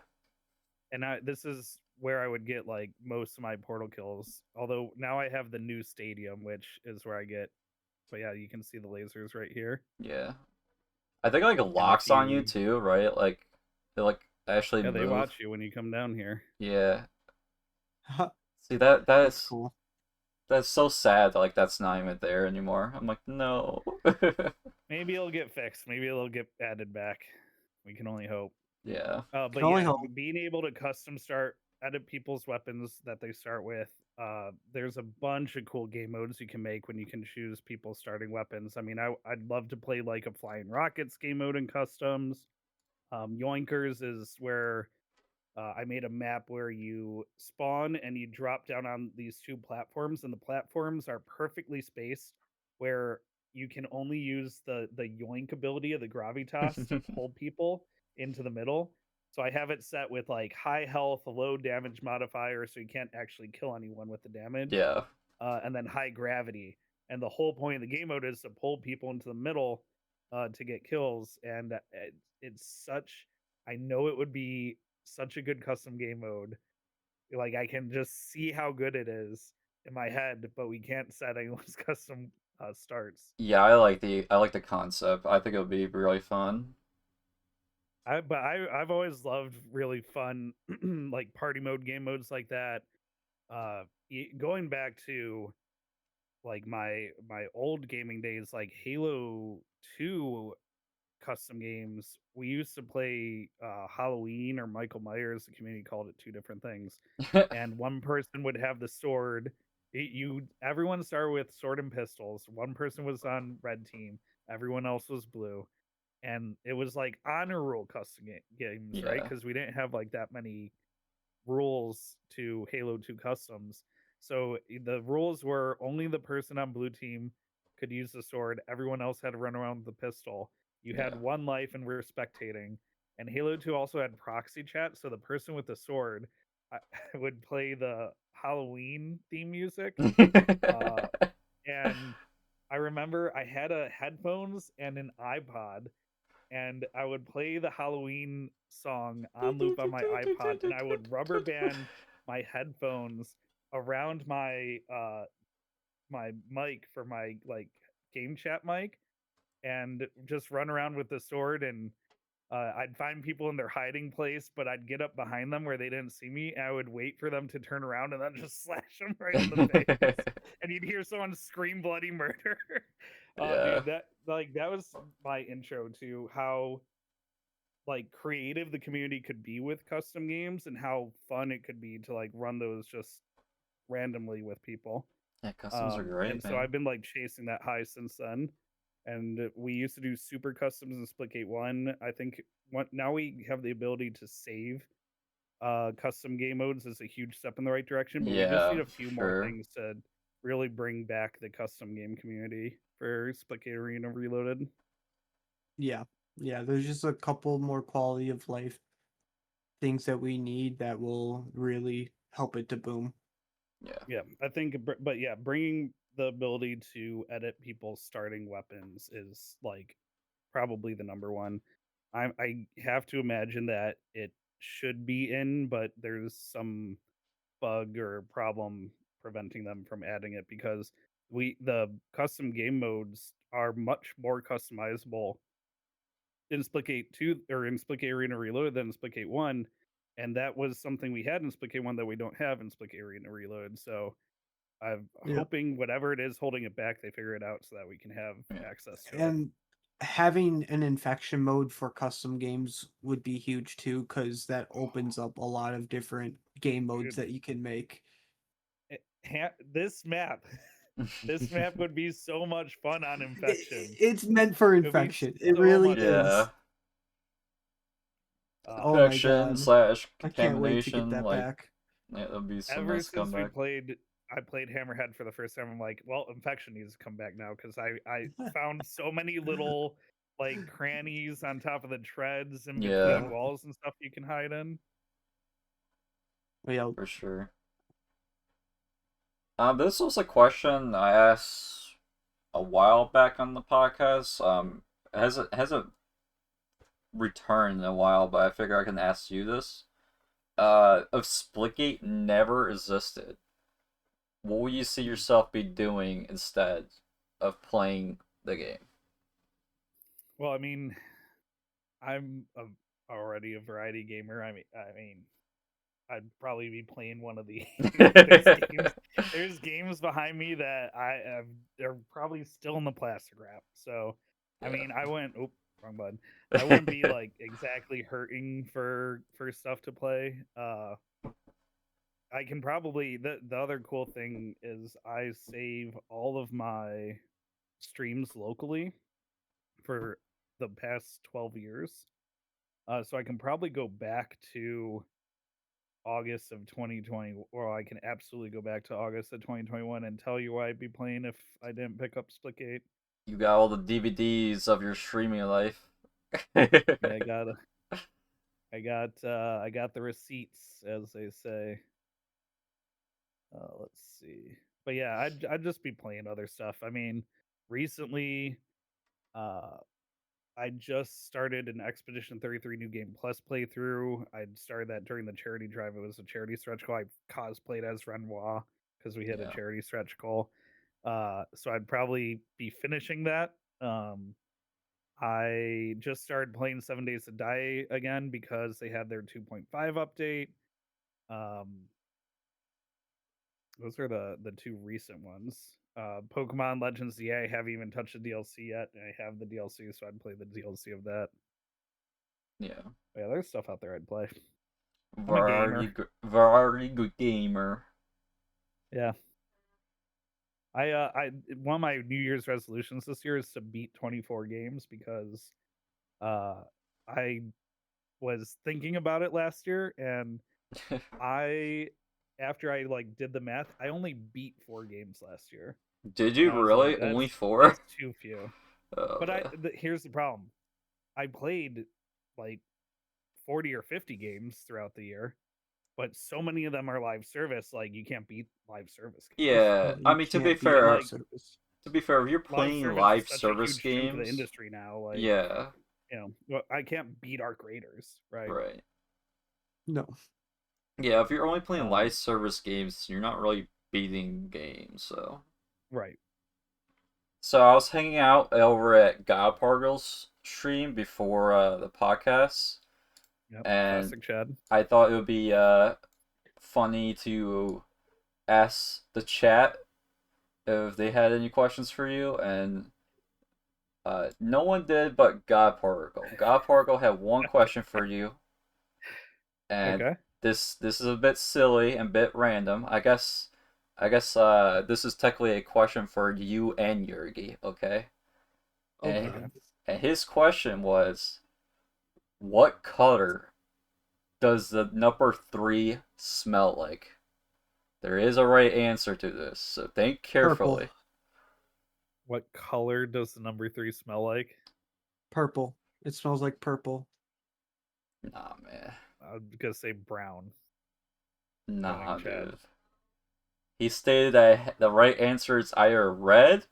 And this is where I would get like most of my portal kills. Although now I have the new stadium, which is where I get. But yeah, you can see the lasers right here. Yeah. I think like it locks on you too, right? Like they like actually Yeah, move. they watch you when you come down here. Yeah. Huh, See that that's is cool. that's so sad that like that's not even there anymore. I'm like, no. Maybe it'll get fixed. Maybe it'll get added back. We can only hope. Yeah. But Can only yeah, hope. being able to custom start, edit people's weapons that they start with. There's a bunch of cool game modes you can make when you can choose people's starting weapons. I mean, I'd love to play like a flying rockets game mode in customs. Yoinkers is where I made a map where you spawn and you drop down on these two platforms, and the platforms are perfectly spaced where you can only use the yoink ability of the gravitas to pull people into the middle. So I have it set with like high health, low damage modifier, so you can't actually kill anyone with the damage. Yeah. And then high gravity. And the whole point of the game mode is to pull people into the middle to get kills. And it's such. I know it would be such a good custom game mode. Like I can just see how good it is in my head, but we can't set anyone's custom starts. Yeah, I like the concept. I think it would be really fun. I've always loved really fun like party mode game modes like that. Going back to like my old gaming days, like Halo 2 custom games, we used to play Halloween or Michael Myers. The community called it two different things. And one person would have the sword. Everyone started with sword and pistols. One person was on red team, everyone else was blue, and it was like honor rule custom games, right? Yeah. Because we didn't have like that many rules to Halo 2 customs. So the rules were only the person on blue team could use the sword. Everyone else had to run around with the pistol. You had Yeah. one life and we were spectating. And Halo 2 also had proxy chat, so the person with the sword would play the Halloween theme music. And I remember I had a headphones and an iPod, and I would play the Halloween song on loop on my iPod, and I would rubber band my headphones around my my mic for my like game chat mic, and just run around with the sword. And I'd find people in their hiding place, but I'd get up behind them where they didn't see me, and I would wait for them to turn around and then just slash them right in the face. And you'd hear someone scream bloody murder. Yeah. Dude, that was my intro to how like creative the community could be with custom games and how fun it could be to like run those just randomly with people. Yeah, customs are great, And man. so I've been like chasing that high since then. And we used to do super customs in Splitgate 1. I think now we have the ability to save custom game modes is a huge step in the right direction, but we just Yeah, need a few sure. more things to really bring back the custom game community for Splitgate Arena Reloaded. Yeah, there's just a couple more quality of life things that we need that will really help it to boom. Yeah, I think, but yeah, bringing the ability to edit people's starting weapons is like probably the number one. I have to imagine that it should be in, but there's some bug or problem preventing them from adding it, because the custom game modes are much more customizable in Splitgate 2 or in Splitgate Arena Reload than in Splitgate 1, and that was something we had in Splitgate 1 that we don't have in Splitgate Arena Reload. So I'm hoping whatever it is holding it back, they figure it out so that we can have access to it. And having an infection mode for custom games would be huge too, because that opens up a lot of different game modes that you can make. This map would be so much fun on infection. It's meant for infection. It really is. Yeah. Oh my Infection god! / I can't wait to contamination, get that like back. yeah, that'd be so Ever nice to come since we back. I played Hammerhead for the first time, I'm like, well, infection needs to come back now, because I found so many little like crannies on top of the treads and Yeah. between walls and stuff you can hide in. Yeah. For sure. This was a question I asked a while back on the podcast. It hasn't returned in a while, but I figure I can ask you this. If Splitgate never existed, what would you see yourself be doing instead of playing the game? Well, I mean, I'm already a variety gamer. I mean, I'd probably be playing one of the there's games behind me that they're probably still in the plastic wrap. So, I mean, I went wrong button. I wouldn't be like exactly hurting for stuff to play. I can probably the other cool thing is I save all of my streams locally for the past 12 years. So I can probably go back to August of 2020, or I can absolutely go back to August of 2021 and tell you why I'd be playing if I didn't pick up Splitgate. You got all the DVDs of your streaming life. Yeah, I got the receipts, as they say. Let's see. But yeah, I'd just be playing other stuff. I mean, recently, I just started an Expedition 33 New Game Plus playthrough. I started that during the charity drive. It was a charity stretch goal. I cosplayed as Renoir because we hit a charity stretch goal. So I'd probably be finishing that. I just started playing 7 Days to Die again because they had their 2.5 update. Those are the two recent ones. Pokemon Legends ZA, I haven't even touched the DLC yet. I have the DLC, so I'd play the DLC of that. Yeah. Yeah, there's stuff out there I'd play. Variety good gamer. Yeah. I one of my New Year's resolutions this year is to beat 24 games because I was thinking about it last year, and after I like did the math, I only beat 4 games last year. Did you really? Like, Only 4? That's too few. Oh, but here's the problem. I played like 40 or 50 games throughout the year, but so many of them are live service. Like you can't beat live service games. yeah, I mean to be fair, if you're playing live service games, for the industry now, like yeah, I can't beat Arc Raiders, right? Right. No. Yeah, if you're only playing live service games, you're not really beating games, so. Right. So I was hanging out over at Godparticles stream before the podcast. Yep, and classic Chad. I thought it would be funny to ask the chat if they had any questions for you, and no one did but Godparticle. Godparticle had one question for you, and this is a bit silly and a bit random. I guess this is technically a question for you and Yurgi, okay? And his question was, what color does the number 3 smell like? There is a right answer to this, so think carefully. Purple. What color does the number 3 smell like? Purple. It smells like purple. Nah, man. I'm gonna say brown. Nah, dude. He stated that the right answer is either red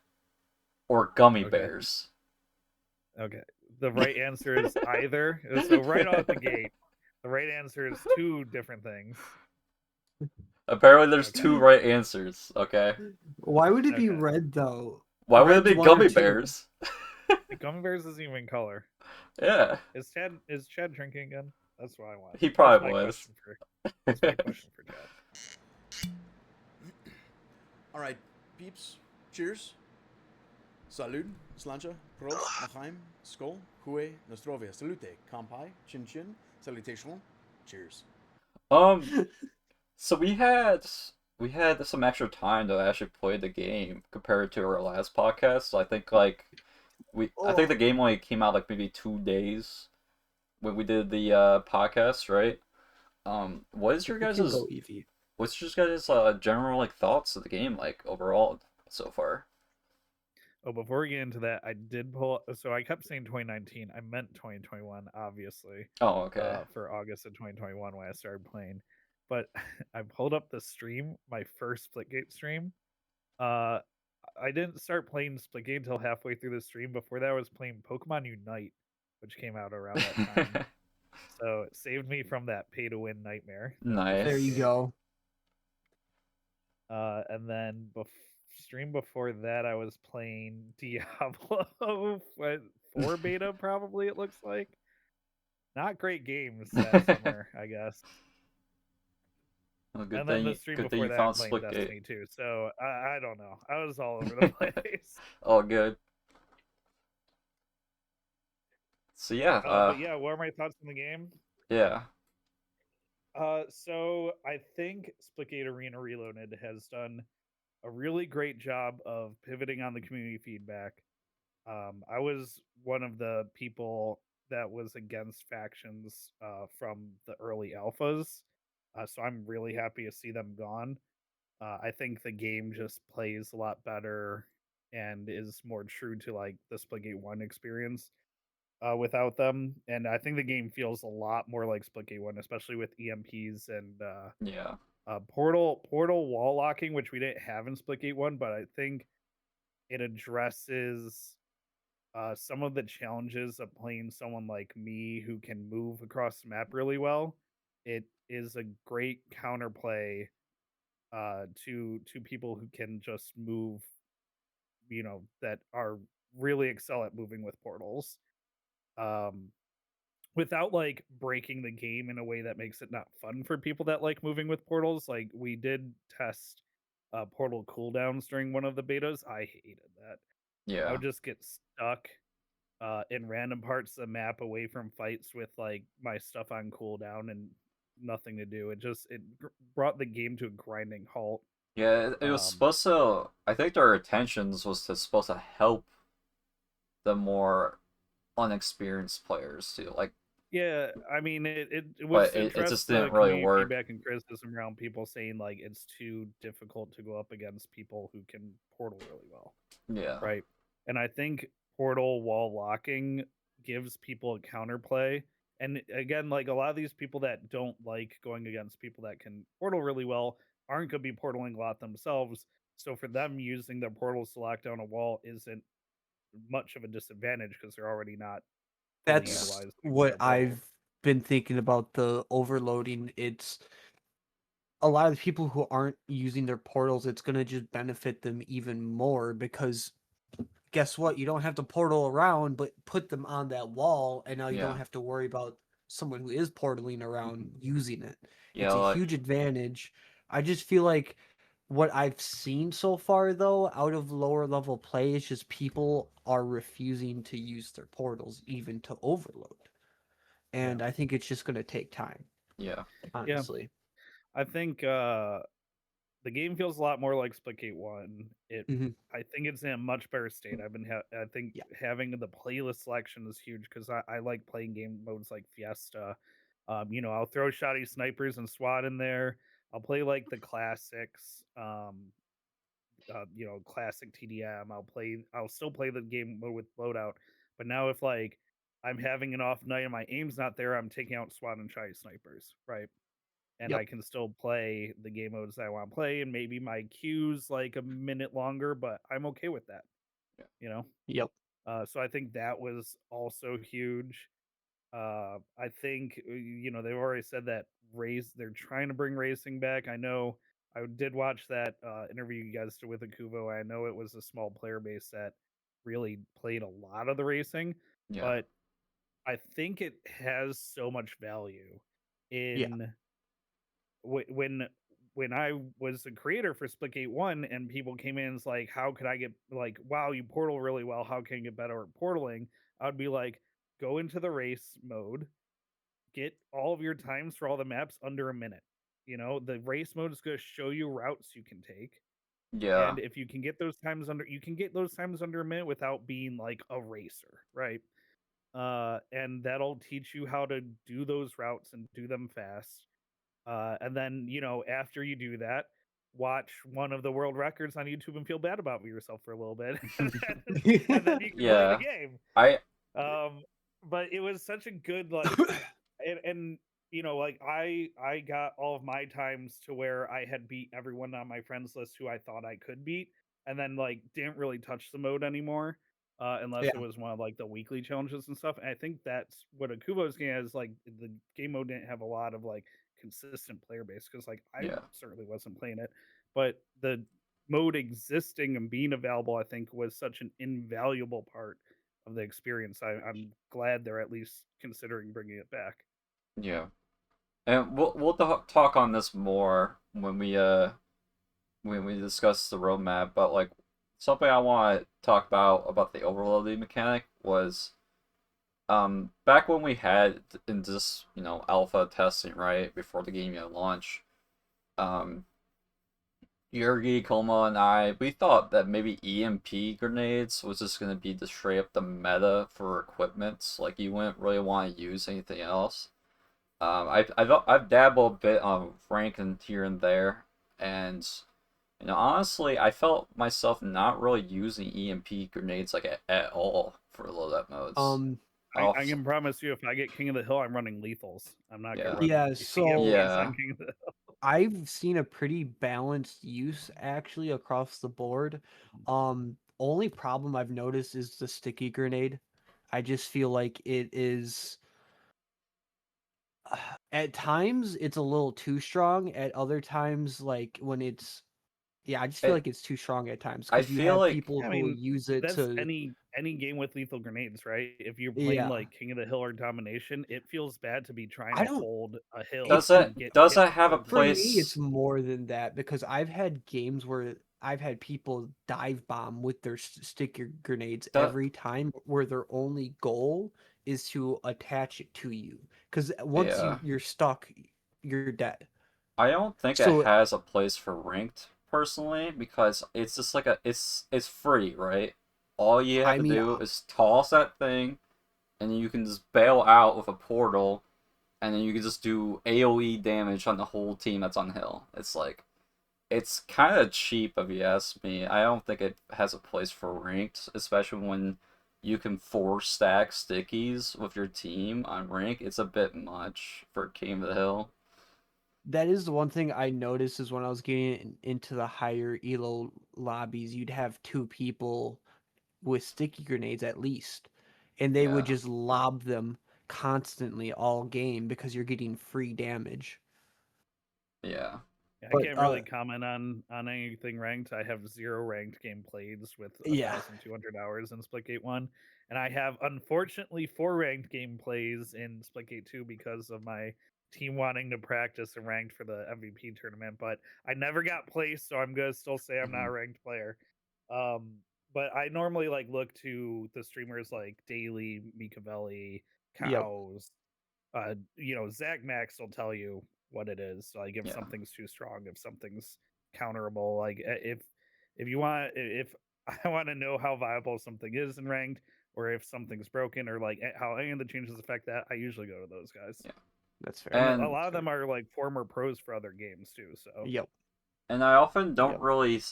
or gummy bears. Okay. The right answer is either. So right off the gate, the right answer is 2 different things. Apparently there's 2 right answers, okay? Why would it be red, though? Why would it be gummy bears? Gummy bears isn't even color. Yeah. Is Chad drinking again? That's what I want. He probably was. That's my question for Chad. All right, peeps. Cheers. Salud, slancha, prost, machaim, skol, hue, nostrovia, salute, kampai, chin chin, salutation, cheers. So we had some extra time to actually play the game compared to our last podcast. So I think I think the game only came out like maybe 2 days when we did the podcast, right? What's your guys' general like thoughts of the game like overall so far? Oh, before we get into that, I did pull. So I kept saying 2019. I meant 2021, obviously, Oh, okay. for August of 2021 when I started playing. But I pulled up the stream, my first Splitgate stream. Uh, I didn't start playing Splitgate until halfway through the stream. Before that, I was playing Pokemon Unite, which came out around that time. So it saved me from that pay-to-win nightmare. Nice. There you go. And then stream before that, I was playing Diablo 4 beta, probably, it looks like. Not great games that summer, I guess. Well, And then the stream before that, I'm playing Destiny 2. So I don't know. I was all over the place. All good. So yeah. But yeah, what are my thoughts on the game? Yeah. So I think Splitgate Arena Reloaded has done a really great job of pivoting on the community feedback. I was one of the people that was against factions from the early alphas, so I'm really happy to see them gone. I think the game just plays a lot better and is more true to like the Splitgate 1 experience without them. And I think the game feels a lot more like Splitgate 1, especially with EMPs and Yeah. portal wall locking, which we didn't have in Splitgate 1, but I think it addresses some of the challenges of playing someone like me who can move across the map really well. It is a great counterplay to people who can just move, that are really excel at moving with portals. Um, without like breaking the game in a way that makes it not fun for people that like moving with portals. Like we did test portal cooldowns during one of the betas. I hated that. I Yeah. would just get stuck in random parts of the map away from fights with like my stuff on cooldown and nothing to do. It brought the game to a grinding halt. Yeah, it was supposed to. I think their intentions was supposed to help the more unexperienced players too. Like, yeah, I mean it was but it just the didn't really community work. feedback and criticism around people saying like it's too difficult to go up against people who can portal really well. Yeah. Right. And I think portal wall locking gives people a counterplay. And again, like a lot of these people that don't like going against people that can portal really well aren't going to be portaling a lot themselves. So for them, using their portals to lock down a wall isn't much of a disadvantage because they're already not fully That's utilizing what their portals. I've been thinking about the overloading. It's a lot of the people who aren't using their portals, it's going to just benefit them even more because guess what? You don't have to portal around, but put them on that wall, and now you Yeah. don't have to worry about someone who is portaling around using it. Yeah, It's a like, huge advantage. I just feel like what I've seen so far, though, out of lower level play, is just people are refusing to use their portals, even to overload. And I think it's just going to take time, yeah. honestly. I think the game feels a lot more like Splitgate 1. I think it's in a much better state. I think having the playlist selection is huge because I like playing game modes like Fiesta. I'll throw shoddy snipers and SWAT in there. I'll play like the classics, classic TDM. I'll still play the game mode with loadout. But now if like I'm having an off night and my aim's not there, I'm taking out SWAT and shoddy snipers, right? And I can still play the game modes that I want to play, and maybe my queue's like a minute longer, but I'm okay with that. Yeah. Yep. So I think that was also huge. I think they've already said that they're trying to bring racing back. I know I did watch that interview you guys did with Akuvo. I know it was a small player base that really played a lot of the racing, but I think it has so much value in when I was a creator for Splitgate 1 and people came in and it's like, how could I get like, wow, you portal really well, how can you get better at portaling? I would be like, go into the race mode, get all of your times for all the maps under a minute. The race mode is going to show you routes you can take. Yeah. And if you can get those times under a minute without being like a racer, right? And that'll teach you how to do those routes and do them fast. And then, after you do that, watch one of the world records on YouTube and feel bad about yourself for a little bit, and then you can play the game. I But it was such a good and like I got all of my times to where I had beat everyone on my friends list who I thought I could beat, and then like didn't really touch the mode anymore, unless it Yeah. was one of like the weekly challenges and stuff. And I think that's what Akubo's game is like. The game mode didn't have a lot of like consistent player base because like I Yeah. certainly wasn't playing it, but the mode existing and being available, I think, was such an invaluable part of the experience. I'm glad they're at least considering bringing it back. Yeah. And we'll talk on this more when we discuss the roadmap. But like something I want to talk about the overloading mechanic was back when we had in this alpha testing right before the game launch, Yergi, Koma, and we thought that maybe EMP grenades was just gonna be the straight up the meta for equipment. Like you wouldn't really want to use anything else. I've dabbled a bit on rank and here and there, and honestly, I felt myself not really using EMP grenades like at all for loadout modes. I can promise you, if I get King of the Hill, I'm running lethals. I'm not gonna run so EMPs on King of the Hill. I've seen a pretty balanced use actually across the board. Only problem I've noticed is the sticky grenade. I just feel like it is at times it's a little too strong. At other times, like when it's I just feel like it's too strong at times I because you feel have like people who use it that's to any game with lethal grenades, right? If you're playing like King of the Hill or Domination, it feels bad to be trying to hold a hill. Does and it get hit have a with For me, place? it's more than that because I've had games where I've had people dive bomb with their sticky grenades every time, where their only goal is to attach it to you. Because once you're stuck, you're dead. I don't think it has a place for ranked personally because it's just like it's free, right? All you have to do is toss that thing, and you can just bail out with a portal, and then you can just do AoE damage on the whole team that's on hill. It's like, it's kind of cheap if you ask me. I don't think it has a place for ranked, especially when you can 4-stack stickies with your team on rank. It's a bit much for King of the Hill. That is the one thing I noticed is when I was getting into the higher elo lobbies, you'd have 2 people with sticky grenades at least, and they would just lob them constantly all game because you're getting free damage. Yeah. I can't really comment on anything ranked. I have 0 ranked game plays with 1,200 hours in Splitgate 1, and I have unfortunately 4 ranked game plays in Splitgate 2 because of my team wanting to practice and ranked for the MVP tournament. But I never got placed, so I'm gonna still say I'm not a ranked player. But I normally like look to the streamers like Daily, Mikavelli, Kowz. Zach Max will tell you what it is. Like if something's too strong, if something's counterable, like if you want, if I want to know how viable something is in ranked, or if something's broken, or like how any of the changes affect that, I usually go to those guys. Yeah, that's fair. And a lot of them are like former pros for other games too. So and I often don't really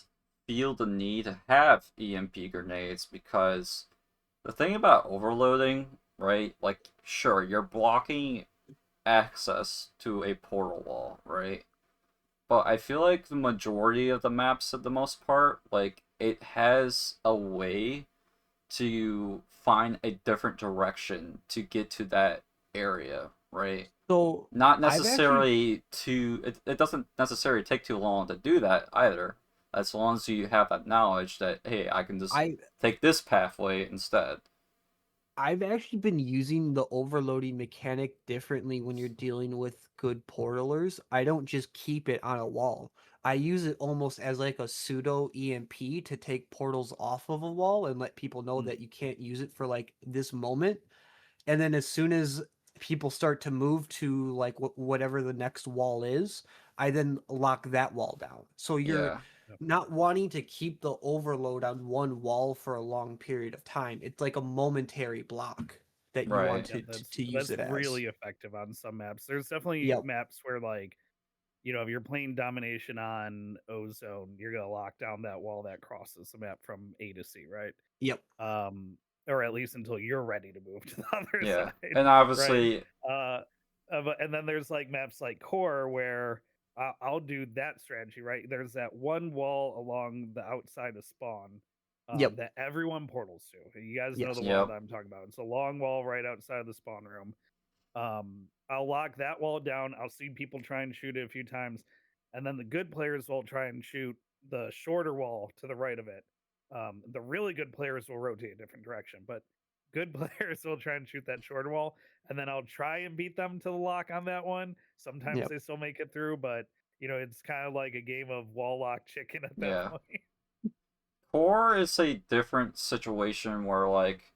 feel the need to have EMP grenades because the thing about overloading, right? Like, sure, you're blocking access to a portal wall, right? But I feel like the majority of the maps, at the most part, like, it has a way to find a different direction to get to that area, right? So not necessarily it doesn't necessarily take too long to do that either, as long as you have that knowledge that, hey, I can just take this pathway instead. I've actually been using the overloading mechanic differently when you're dealing with good portalers. I don't just keep it on a wall. I use it almost as like a pseudo EMP to take portals off of a wall and let people know that you can't use it for like this moment. And then as soon as people start to move to like whatever the next wall is, I then lock that wall down. So you're not wanting to keep the overload on one wall for a long period of time. It's like a momentary block that you want to use it as. That's really effective on some maps. There's definitely maps where like if you're playing domination on Ozone, you're gonna lock down that wall that crosses the map from A to C, right? Yep. Or at least until you're ready to move to the other Yeah, side, and obviously, right? And then there's like maps like Core where I'll do that strategy, right? There's that one wall along the outside of spawn Yep. that everyone portals to. You guys know Yes. the wall Yep. that I'm talking about. It's a long wall right outside of the spawn room. I'll lock that wall down. I'll see people try and shoot it a few times, and then the good players will try and shoot the shorter wall to the right of it. The really good players will rotate a different direction, but good players will try and shoot that shorter wall, and then I'll try and beat them to the lock on that one. Sometimes Yep. they still make it through, but it's kind of like a game of wall lock chicken at that Yeah. point. Core is a different situation where, like,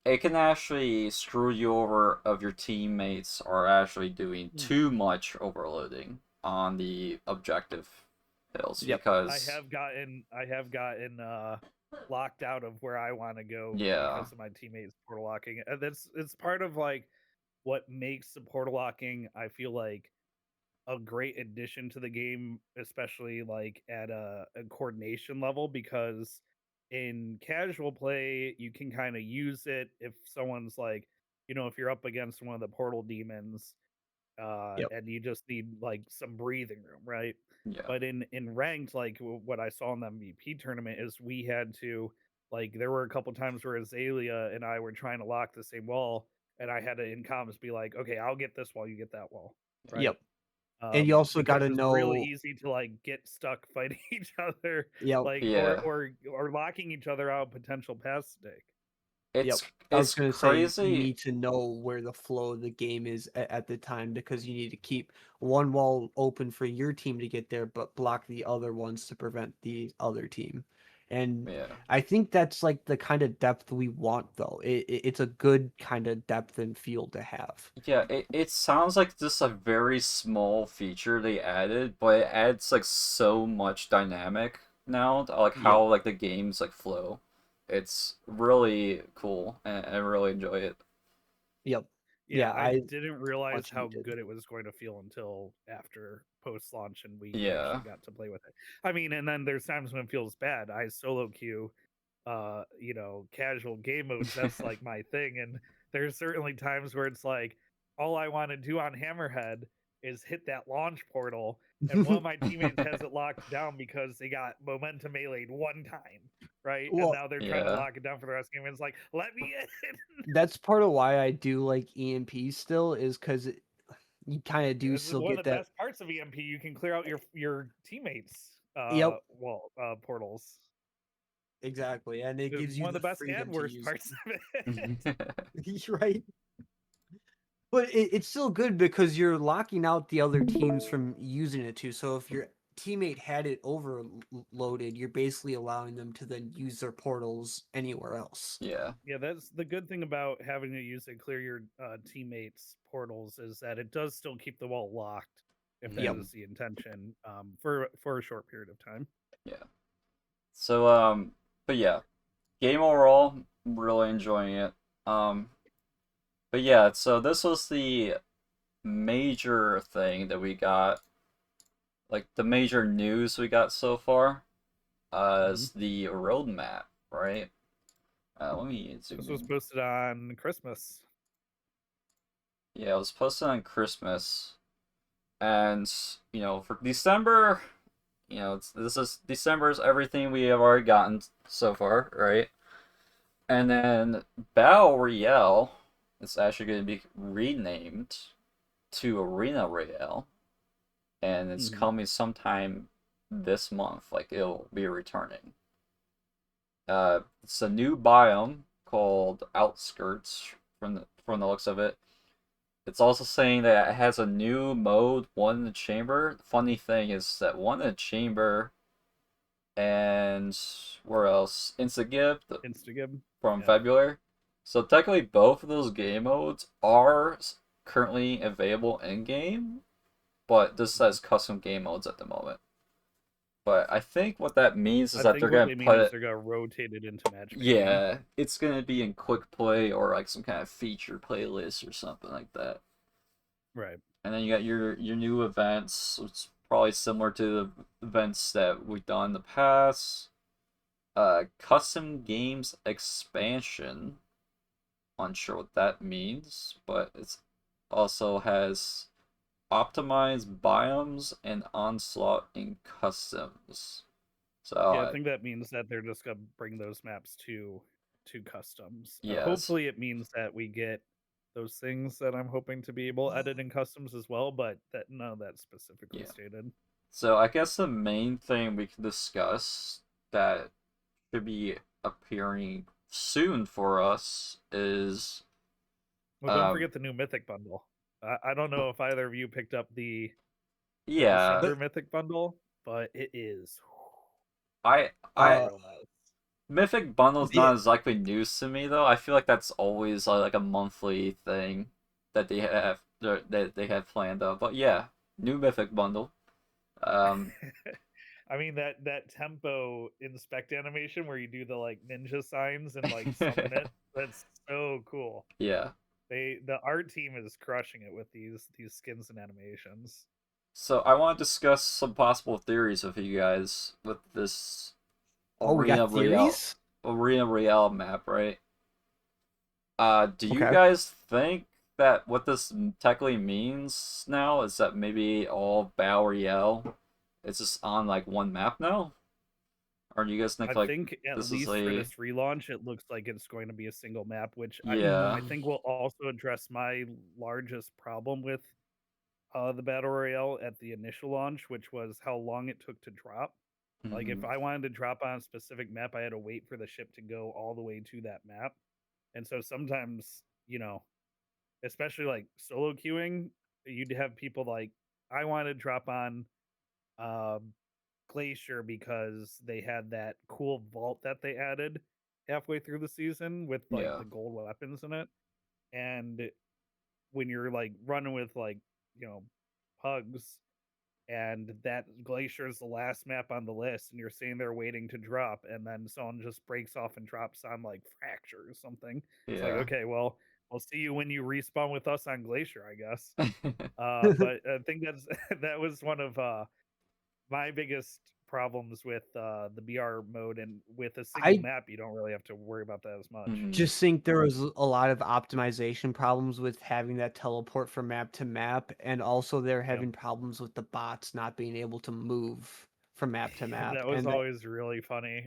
it can actually screw you over if your teammates are actually doing too much overloading on the objective hills. Yep. Because I have gotten locked out of where I want to go Yeah. because of my teammates portal locking. And it's part of like what makes the portal locking, I feel like, a great addition to the game, especially like at a coordination level, because in casual play you can kind of use it if someone's like, if you're up against one of the portal demons, Yep. and you just need like some breathing room, right? Yeah. But in ranked, like what I saw in the MVP tournament is we had to, like, there were a couple times where Azalea and I were trying to lock the same wall, and I had to in comms be like, okay, I'll get this wall, you get that wall, right? Yep. And you also Because gotta it's real know. easy to like get stuck fighting each other, Yep. like Yeah. or locking each other out potential pass stake. It's I was it's gonna say crazy. you need to know where the flow of the game is at the time, because you need to keep one wall open for your team to get there, but block the other ones to prevent the other team. And Yeah. I think that's like the kind of depth we want, though. It's a good kind of depth and feel to have. Yeah, it sounds like just a very small feature they added, but it adds like so much dynamic now, to, like how like the games like flow. It's really cool, and I really enjoy it. Yep. Yeah, Yeah, I I didn't realize much how needed. good it was going to feel until after post launch and we Yeah. actually got to play with it. I mean, and then there's times when it feels bad. I solo queue, casual game modes. That's like my thing, and there's certainly times where it's like all I want to do on Hammerhead is hit that launch portal, and one of my teammates has it locked down because they got momentum melee'd one time, right? Well, and now they're trying to Yeah. lock it down for the rest of the game. And it's like, let me in. That's part of why I do like EMP still, is because you kind of do This is still one of get the that. best parts of EMP. You can clear out your teammates' Yep. portals. Exactly, and it It's gives you one of the best freedom and to worst use parts of it. You're right. But it's still good because you're locking out the other teams from using it too. So if your teammate had it overloaded, you're basically allowing them to then use their portals anywhere else. Yeah. Yeah, that's the good thing about having to use and clear your teammates' portals, is that it does still keep the wall locked if that Yep. is the intention, for a short period of time. Yeah. So but yeah, game overall, really enjoying it. But yeah, so this was the major thing that we got, like the major news we got so far, is the roadmap, right? Let me zoom This was in. posted on Christmas. Yeah, it was posted on Christmas, and for December, this is December's everything we have already gotten so far, right? And then Battle Royale is actually going to be renamed to Arena Royale, and it's coming sometime this month. Like, it'll be returning. It's a new biome called Outskirts from the looks of it. It's also saying that it has a new mode, One in the Chamber. The funny thing is that One in the Chamber and where else? Instagib from February. So technically both of those game modes are currently available in game, but this says custom game modes at the moment. But I think what that means is that they're gonna put it. They're gonna rotate it into matchmaking. Yeah, it's gonna be in quick play or like some kind of feature playlist or something like that. Right. And then you got your new events. It's probably similar to the events that we've done in the past. Custom games expansion. Unsure what that means, but it's also has optimized biomes and onslaught in customs. So Yeah, I think that means that they're just gonna bring those maps to customs. Yes. Hopefully, it means that we get those things that I'm hoping to be able to edit in customs as well, but that none of that's specifically Yeah. stated. So I guess the main thing we can discuss that should be appearing soon for us is Well, don't forget the new Mythic bundle. I don't know if either of you picked up the December Mythic bundle, but it is. I real nice. Mythic bundle's not exactly news to me though. I feel like that's always like a monthly thing that they have planned out. But yeah, new Mythic bundle. I mean that tempo inspect animation where you do the like ninja signs and like summon it. That's so cool. Yeah. The art team is crushing it with these skins and animations. So I want to discuss some possible theories with you guys with this Arena Real map, right? Do you guys think that what this technically means now is that maybe all Battle Royale is just on like one map now? Or do you guys think I think at least for this relaunch, it looks like it's going to be a single map, which I think will also address my largest problem with the Battle Royale at the initial launch, which was how long it took to drop. Like, if I wanted to drop on a specific map, I had to wait for the ship to go all the way to that map. And so sometimes, you know, especially like solo queuing, you'd have people like, I wanted to drop on Glacier because they had that cool vault that they added halfway through the season with like the gold weapons in it. And when you're like running with like, you know, pugs, and that Glacier is the last map on the list, and you're sitting there waiting to drop, and then someone just breaks off and drops on like Fracture or something. It's like, okay, well, we'll see you when you respawn with us on Glacier, I guess. But I think that was one of my biggest problems with the BR mode, and with a single map, you don't really have to worry about that as much. Just think there was a lot of optimization problems with having that teleport from map to map, and also they're having problems with the bots not being able to move from map to map. That was always really funny.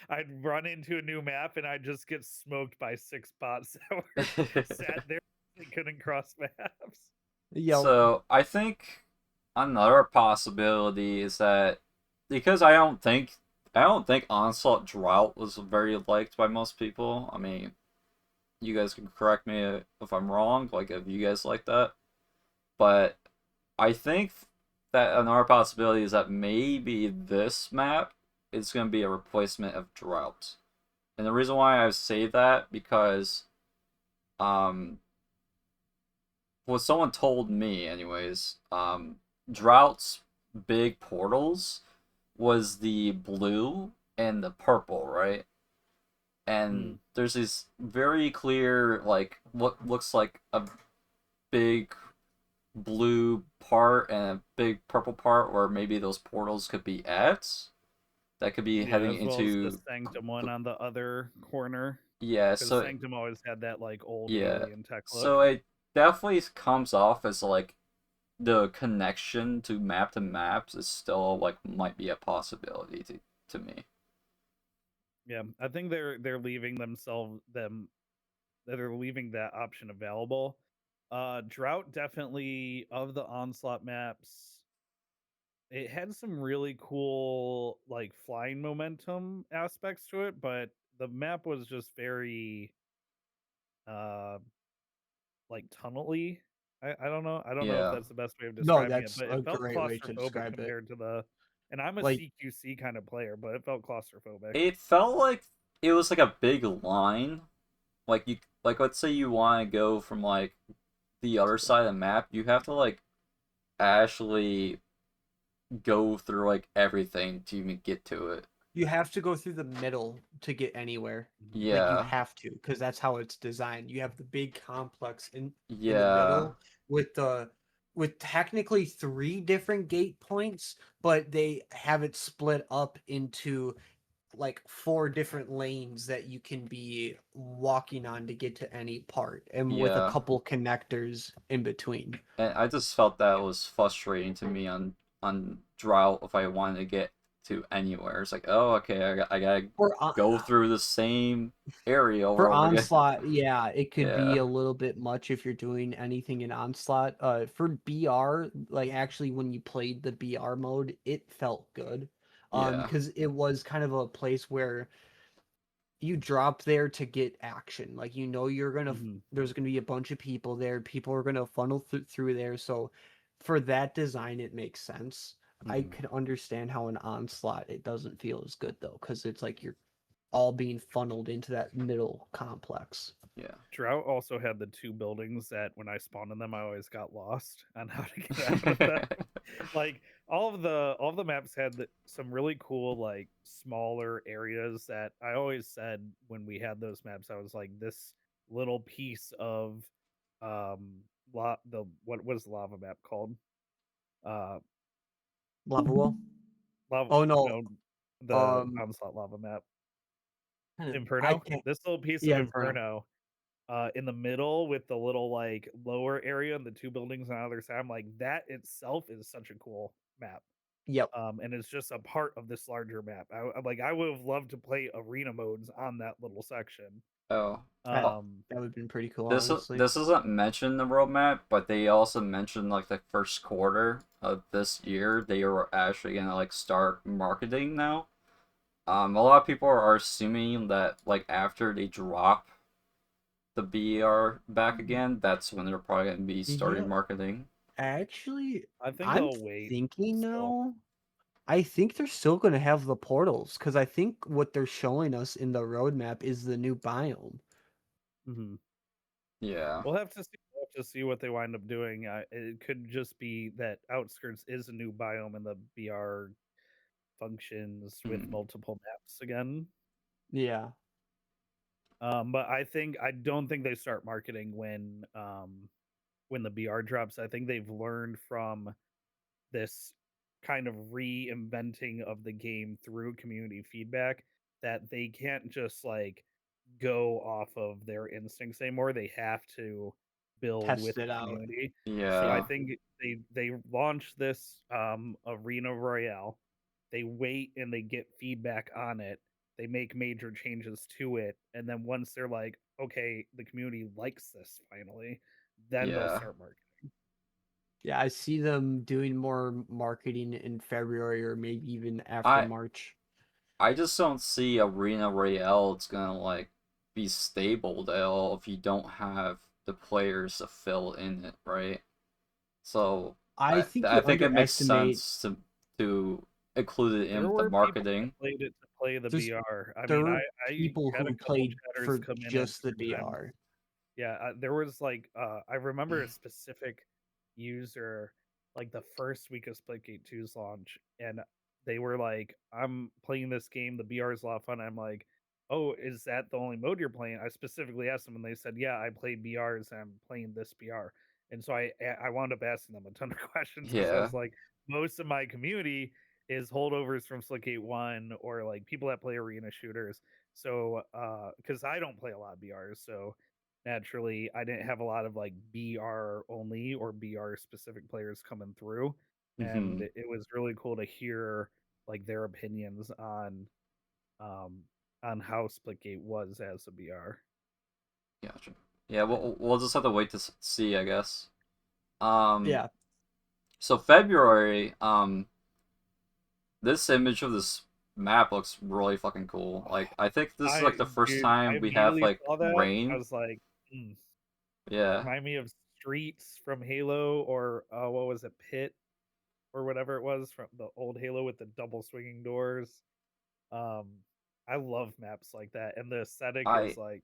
I'd run into a new map and I'd just get smoked by 6 bots that were sat there and couldn't cross maps. So I think another possibility is that because I don't think Onslaught Drought was very liked by most people. I mean, you guys can correct me if I'm wrong, like if you guys like that. But I think that another possibility is that maybe this map is going to be a replacement of Drought. And the reason why I say that because what someone told me anyways, Drought's big portals was the blue and the purple, right? And there's this very clear, like, what looks like a big blue part and a big purple part where maybe those portals could be at. That could be heading into the Sanctum one on the other corner. Yeah, so Sanctum always had that like old alien tech look. So it definitely comes off as like the connection to maps is still like might be a possibility to me. Yeah, I think they're leaving they're leaving that option available. Drought definitely, of the Onslaught maps, it had some really cool like flying momentum aspects to it, but the map was just very like tunnel-y. I don't know. I don't know if that's the best way of describing it, but it felt claustrophobic compared to the. And I'm a CQC kind of player, but it felt claustrophobic. It felt like it was like a big line. Like let's say you want to go from like the other side of the map, you have to like actually go through like everything to even get to it. You have to go through the middle to get anywhere. Yeah. Like you have to, because that's how it's designed. You have the big complex in the middle, with technically 3 different gate points, but they have it split up into like 4 different lanes that you can be walking on to get to any part, and with a Yeah. couple connectors in between. And I just felt that was frustrating to me on Drought if I wanted to get to anywhere. It's like, oh, okay, I gotta go through the same area over For and over again. Onslaught, yeah, it could be Yeah. a little bit much if you're doing anything in Onslaught. For BR, like actually when you played the BR mode, it felt good. Yeah. Because it was kind of a place where you drop there to get action. Like you're gonna there's gonna be a bunch of people there. People are gonna funnel through there. So for that design, it makes sense. I could understand how an Onslaught it doesn't feel as good though, because it's like you're all being funneled into that middle complex. Yeah. Drought also had the 2 buildings that when I spawned in them, I always got lost on how to get out of them. Like all of the maps had some really cool like smaller areas that I always said when we had those maps, I was like this little piece of what was the lava map called? Uh Lava Well? lava Oh no. no the Onslaught lava map. I Inferno. can't. This little piece Yeah, of Inferno. in the middle with the little like lower area and the 2 buildings on either side. I'm like, that itself is such a cool map. Yep. And it's just a part of this larger map. I would have loved to play arena modes on that little section. Oh. That Um, would have been pretty cool, This honestly. this isn't mentioned in the roadmap, but they also mentioned like the first quarter of this year they were actually gonna like start marketing now. A lot of people are assuming that like after they drop the BR back again, that's when they're probably gonna be starting Yeah. marketing. Actually, I think I'm they'll wait. thinking still. now. I think they're still going to have the portals because I think what they're showing us in the roadmap is the new biome. Yeah. We'll have to see. We'll have to see what they wind up doing. It could just be that Outskirts is a new biome and the BR functions with multiple maps again. Yeah. But I don't think they start marketing when the BR drops. I think they've learned from this kind of reinventing of the game through community feedback that they can't just like go off of their instincts anymore. They have to build with Test it the out. community. So I Yeah. think they launch this arena royale. They wait and they get feedback on it. They make major changes to it, and then once they're like, okay, the community likes this finally, then they'll Yeah. start marketing. Yeah, I see them doing more marketing in February or maybe even after March. I just don't see Arena Royale it's gonna like be stable at all if you don't have the players to fill in it, right? So I think I you think it makes underestimate. sense to include it There in the were people that marketing. played it to play the There's- BR. I There mean, were I people had a who couple played chatters for come in at just the different times. BR. Yeah, there was like I remember a specific user like the first week of Splitgate 2's launch, and they were like, "I'm playing this game. The BR is a lot of fun." I'm like, "Oh, is that the only mode you're playing?" I specifically asked them, and they said, "Yeah, I played BRs and I'm playing this BR." And so I wound up asking them a ton of questions because I Yeah. was like, most of my community is holdovers from Splitgate 1 or like people that play arena shooters. So because I don't play a lot of BRs, so naturally I didn't have a lot of like BR only or BR specific players coming through, and it was really cool to hear like their opinions um on how Splitgate was as a BR. Gotcha. Yeah, we'll just have to wait to see, I guess. Yeah. So February, this image of this map looks really fucking cool. Like I think this is like the first time I we have immediately like saw that. rain. I was like, Yeah. remind me of streets from Halo or what was it, Pit or whatever it was from the old Halo with the double swinging doors. I love maps like that, and the aesthetic is like,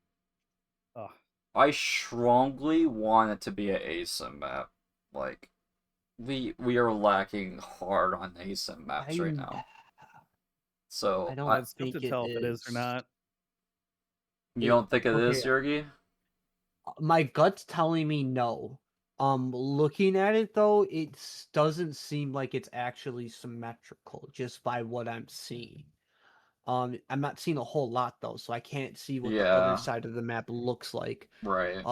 I strongly want it to be an ASIM map. Like, we are lacking hard on ASIM maps right now. So I don't it's tough think to tell if it is or is. not. You don't think it is, Okay. Yergi? My gut's telling me no, Looking at it though, doesn't seem like it's actually symmetrical just by what I'm seeing. I'm not seeing a whole lot though, so I can't see what the other Yeah, side of the map looks like. right.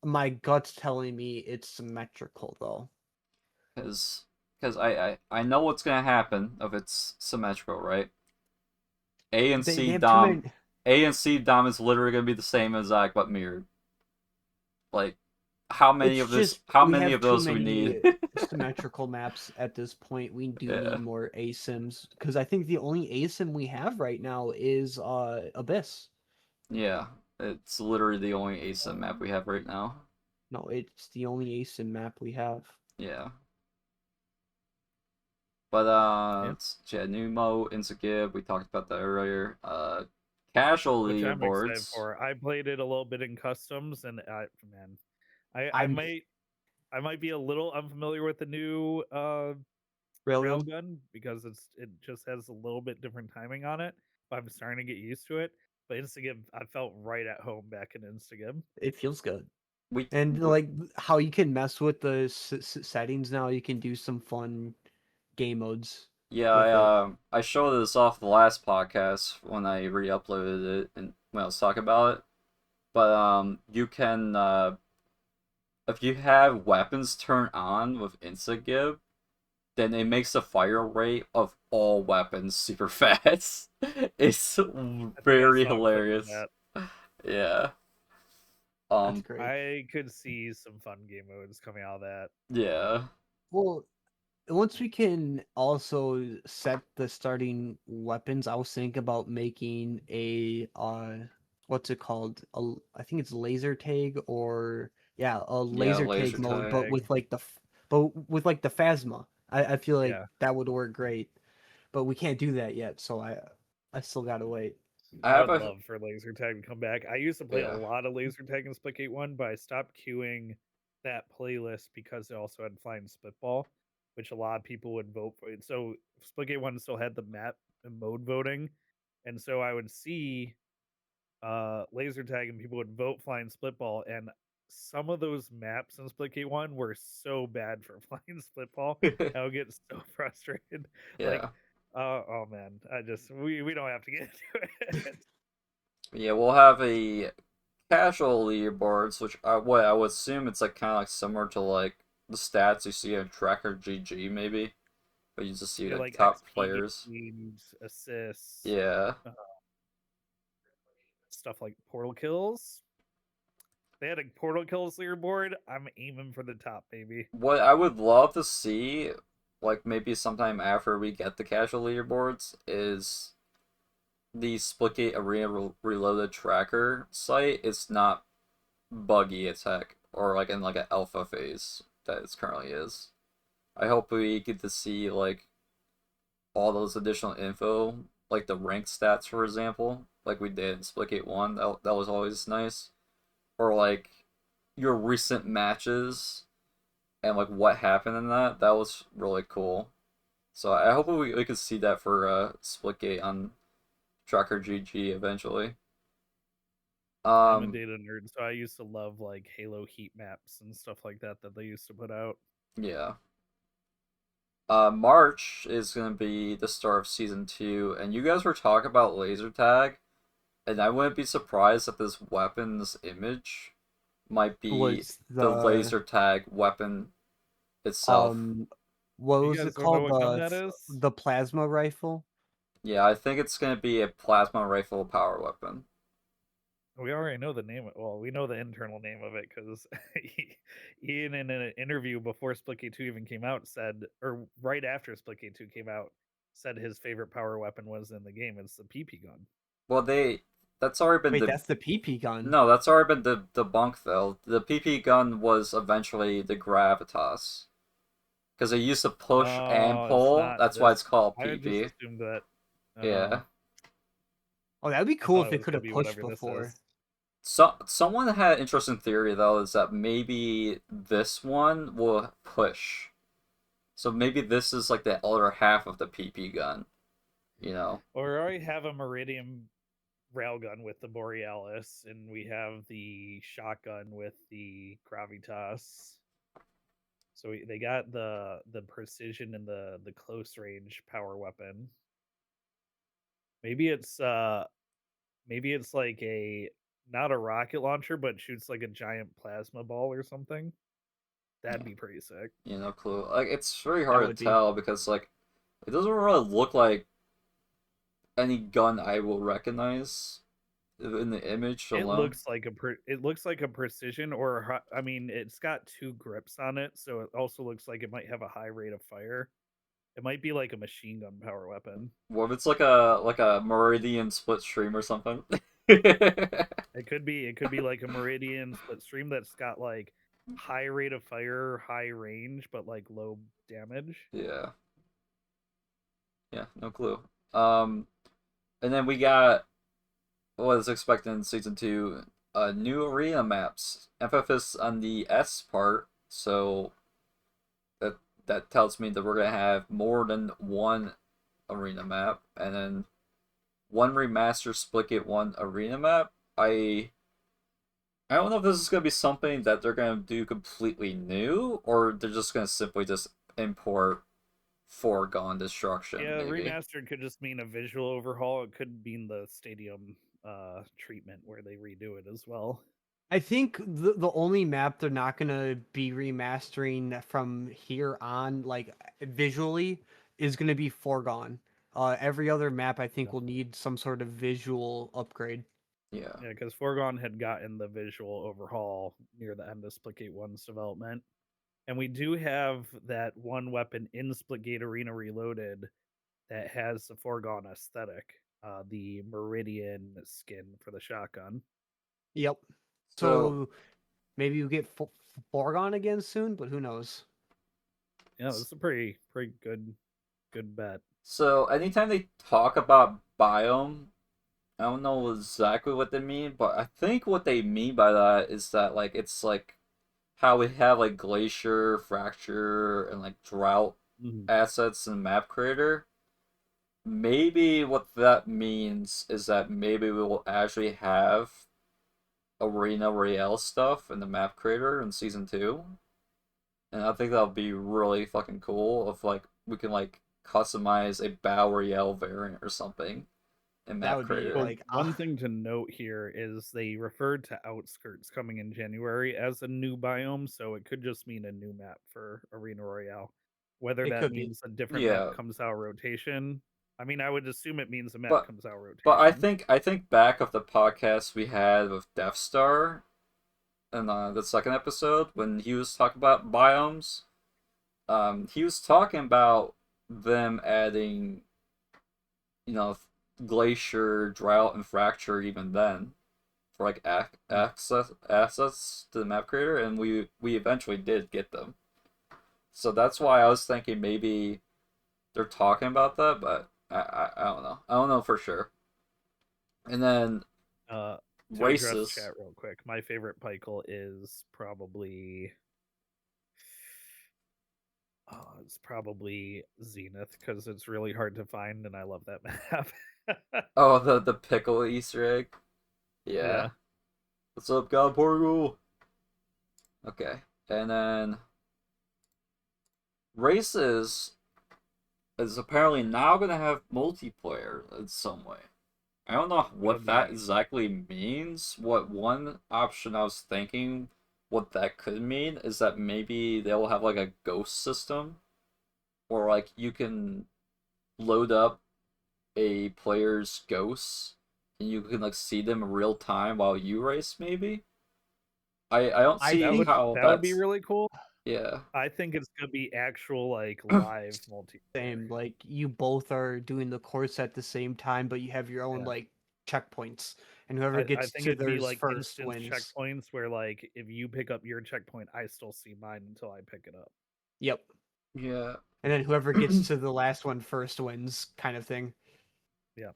My gut's telling me it's symmetrical though. Because I know what's gonna happen if it's symmetrical, right? A and They C have too dom many. A and C dom is literally gonna be the same exact but mirrored. Like, how many It's of this? just How we many have of too those do we need? many symmetrical maps at this point. We do Yeah, need more ASIMs because I think the only ASIM we have right now is Abyss. yeah. It's literally the only ASIM map we have right now. No, it's the only ASIM map we have. Yeah. But Yeah. yeah, new mode, Insagib, we talked about that earlier. Casual Which I'm excited leaderboards. for. I played it a little bit in customs, and man, I I'm might be a little unfamiliar with the new Railgun. railgun because it just has a little bit different timing on it. But I'm starting to get used to it. But Instagib, I felt right at home back in Instagib. It feels good. We And like how you can mess with the settings now, you can do some fun game modes Yeah, with it. I showed this off the last podcast when I re-uploaded it and when I was talking about it. But you can if you have weapons turned on with Insagib, then it makes the fire rate of all weapons super fast. It's I think I very saw a clip of hilarious. that. Yeah. That's great. I could see some fun game modes coming out of that. Yeah. Well, once we can also set the starting weapons, I was thinking about making a what's it called? I think it's laser tag or yeah, a Yeah, laser laser tag mode, but tag. with like the phasma. I feel like Yeah. that would work great, but we can't do that yet, so I still gotta wait. I I have would a love for laser tag to come back. I used to play a yeah. lot of laser tag in Splitgate 1, but I stopped queuing that playlist because it also had Flying Spitball, which a lot of people would vote for. So Splitgate 1 still had the map and mode voting. And so I would see laser tag and people would vote Flying Splitball, and some of those maps in Splitgate 1 were so bad for Flying Splitball. I would get so frustrated. Like, Yeah. oh man, we don't have to get into it. Yeah, we'll have a casual leaderboards, which what I would assume it's like kind of like similar to like the stats you see on Tracker GG maybe, but you just see Yeah, like like top XP players. games, assists, Yeah. uh, stuff like portal kills. They had a portal kills leaderboard. I'm aiming for the top, baby. What I would love to see, like maybe sometime after we get the casual leaderboards, is the Splitgate Arena Reloaded tracker site. It's not buggy as heck, or like in like an alpha phase that it currently is. I hope we get to see like all those additional info, like the rank stats, for example, like we did in Splitgate 1. That was always nice. Or like your recent matches and like what happened in that. That was really cool. So I hope we could see that for Splitgate on Tracker GG eventually. I'm a Um, data nerd, so I used to love like Halo heat maps and stuff like that they used to put out. yeah. March is gonna be the start of season 2, and you guys were talking about laser tag, and I wouldn't be surprised if this weapon's image might be Was the laser tag weapon itself. what You was guys it don't know called? what gun that is? The plasma rifle. Yeah, I think it's gonna be a plasma rifle power weapon. We already know the name. Well, we know the internal name of it because Ian, in an interview before Splitgate 2 even came out, said, or right after Splitgate 2 came out, said his favorite power weapon was in the game. It's the PP gun. Well, that's already been Wait, that's the PP gun. no, that's already been debunked though. The PP gun was eventually the gravitas because it used to push and Oh, it's pull. not That's why this. it's called I just PP. assumed that. Yeah. Oh, that'd be I cool thought if it it was could gonna have be pushed whatever this before. is. So someone had an interesting theory though, is that maybe this one will push. So maybe this is like the other half of the PP gun. You know? Or I already have a Meridian railgun with the Borealis, and we have the shotgun with the Gravitas. So they got the precision and the close range power weapon. Maybe it's like a not a rocket launcher, but shoots like a giant plasma ball or something. That'd be pretty sick. No clue. Like, it's very That hard would to be. tell because like it doesn't really look like any gun I will recognize in the image It alone. looks like a precision, or I mean, it's got 2 grips on it, so it also looks like it might have a high rate of fire. It might be like a machine gun power weapon. What if it's like a Meridian split stream or something? It could be like a Meridian split stream that's got like high rate of fire, high range, but like low damage. Yeah. Yeah, no clue. And then we got what is expected in season 2, new arena maps. Emphasis on the S part, so that tells me that we're gonna have more than one arena map, and then one remastered Splitgate 1 arena map. I don't know if this is gonna be something that they're gonna do completely new, or they're just gonna simply just import foregone destruction. Yeah, maybe. remastered could just mean a visual overhaul. It could mean the stadium treatment where they redo it as well. I think the only map they're not gonna be remastering from here on, like visually, is gonna be Foregone. Every other map I think will need some sort of visual upgrade. Yeah. Yeah, because Foregone had gotten the visual overhaul near the end of Splitgate 1's development. And we do have that one weapon in Splitgate Arena Reloaded that has the Foregone aesthetic, the Meridian skin for the shotgun. Yep. So maybe you get Foregone again soon, but who knows? Yeah, it's a pretty good bet. So anytime they talk about biome, I don't know exactly what they mean, but I think what they mean by that is that like it's like how we have like glacier, fracture, and like drought assets in Map Creator. Maybe what that means is that maybe we will actually have Arena Royale stuff in the Map Creator in season 2. And I think that'll be really fucking cool if like we can like customize a Battle Royale variant or something in Map Creator. Like one thing to note here is they referred to Outskirts coming in January as a new biome, so it could just mean a new map for Arena Royale. Whether It that could be. means a different map comes out rotation. I mean, I would assume it means a map comes out rotation. But I think back of the podcast we had with Death Star in the second episode when he was talking about biomes, he was talking about them adding, you know, glacier, drought, and fracture even then for like access to the Map Creator, and we eventually did get them. So that's why I was thinking maybe they're talking about that, but I don't know. I don't know for sure. And then races. Chat real quick. My favorite Pikel is probably it's probably Zenith because it's really hard to find, and I love that map. Oh, the pickle Easter egg. Yeah. What's up, Godparticle? Okay, and then races is apparently now gonna have multiplayer in some way. I don't know what that exactly means. What one option I was thinking what that could mean is that maybe they'll have like a ghost system, or like you can load up a player's ghosts and you can like see them in real time while you race. Maybe I don't see how that would be really cool. Yeah, I think it's gonna be actual like live multiplayer. Same, like you both are doing the course at the same time, but you have your own like checkpoints, and whoever gets to theirs like first wins. Checkpoints where like if you pick up your checkpoint, I still see mine until I pick it up. Yep. Yeah. And then whoever gets to the last one first wins, kind of thing. Yeah.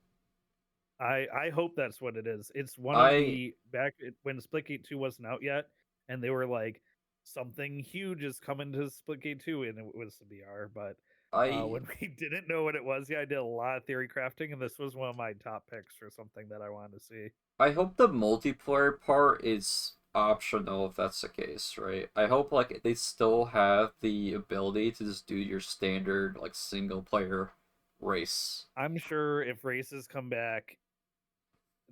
I hope that's what it is. It's one of the back when Splitgate 2 wasn't out yet, and they were like, something huge is coming to Splitgate 2, and it was the VR, but when we didn't know what it was. Yeah, I did a lot of theory crafting, and this was one of my top picks for something that I wanted to see. I hope the multiplayer part is optional if that's the case, right? I hope like they still have the ability to just do your standard like single player race. I'm sure if races come back,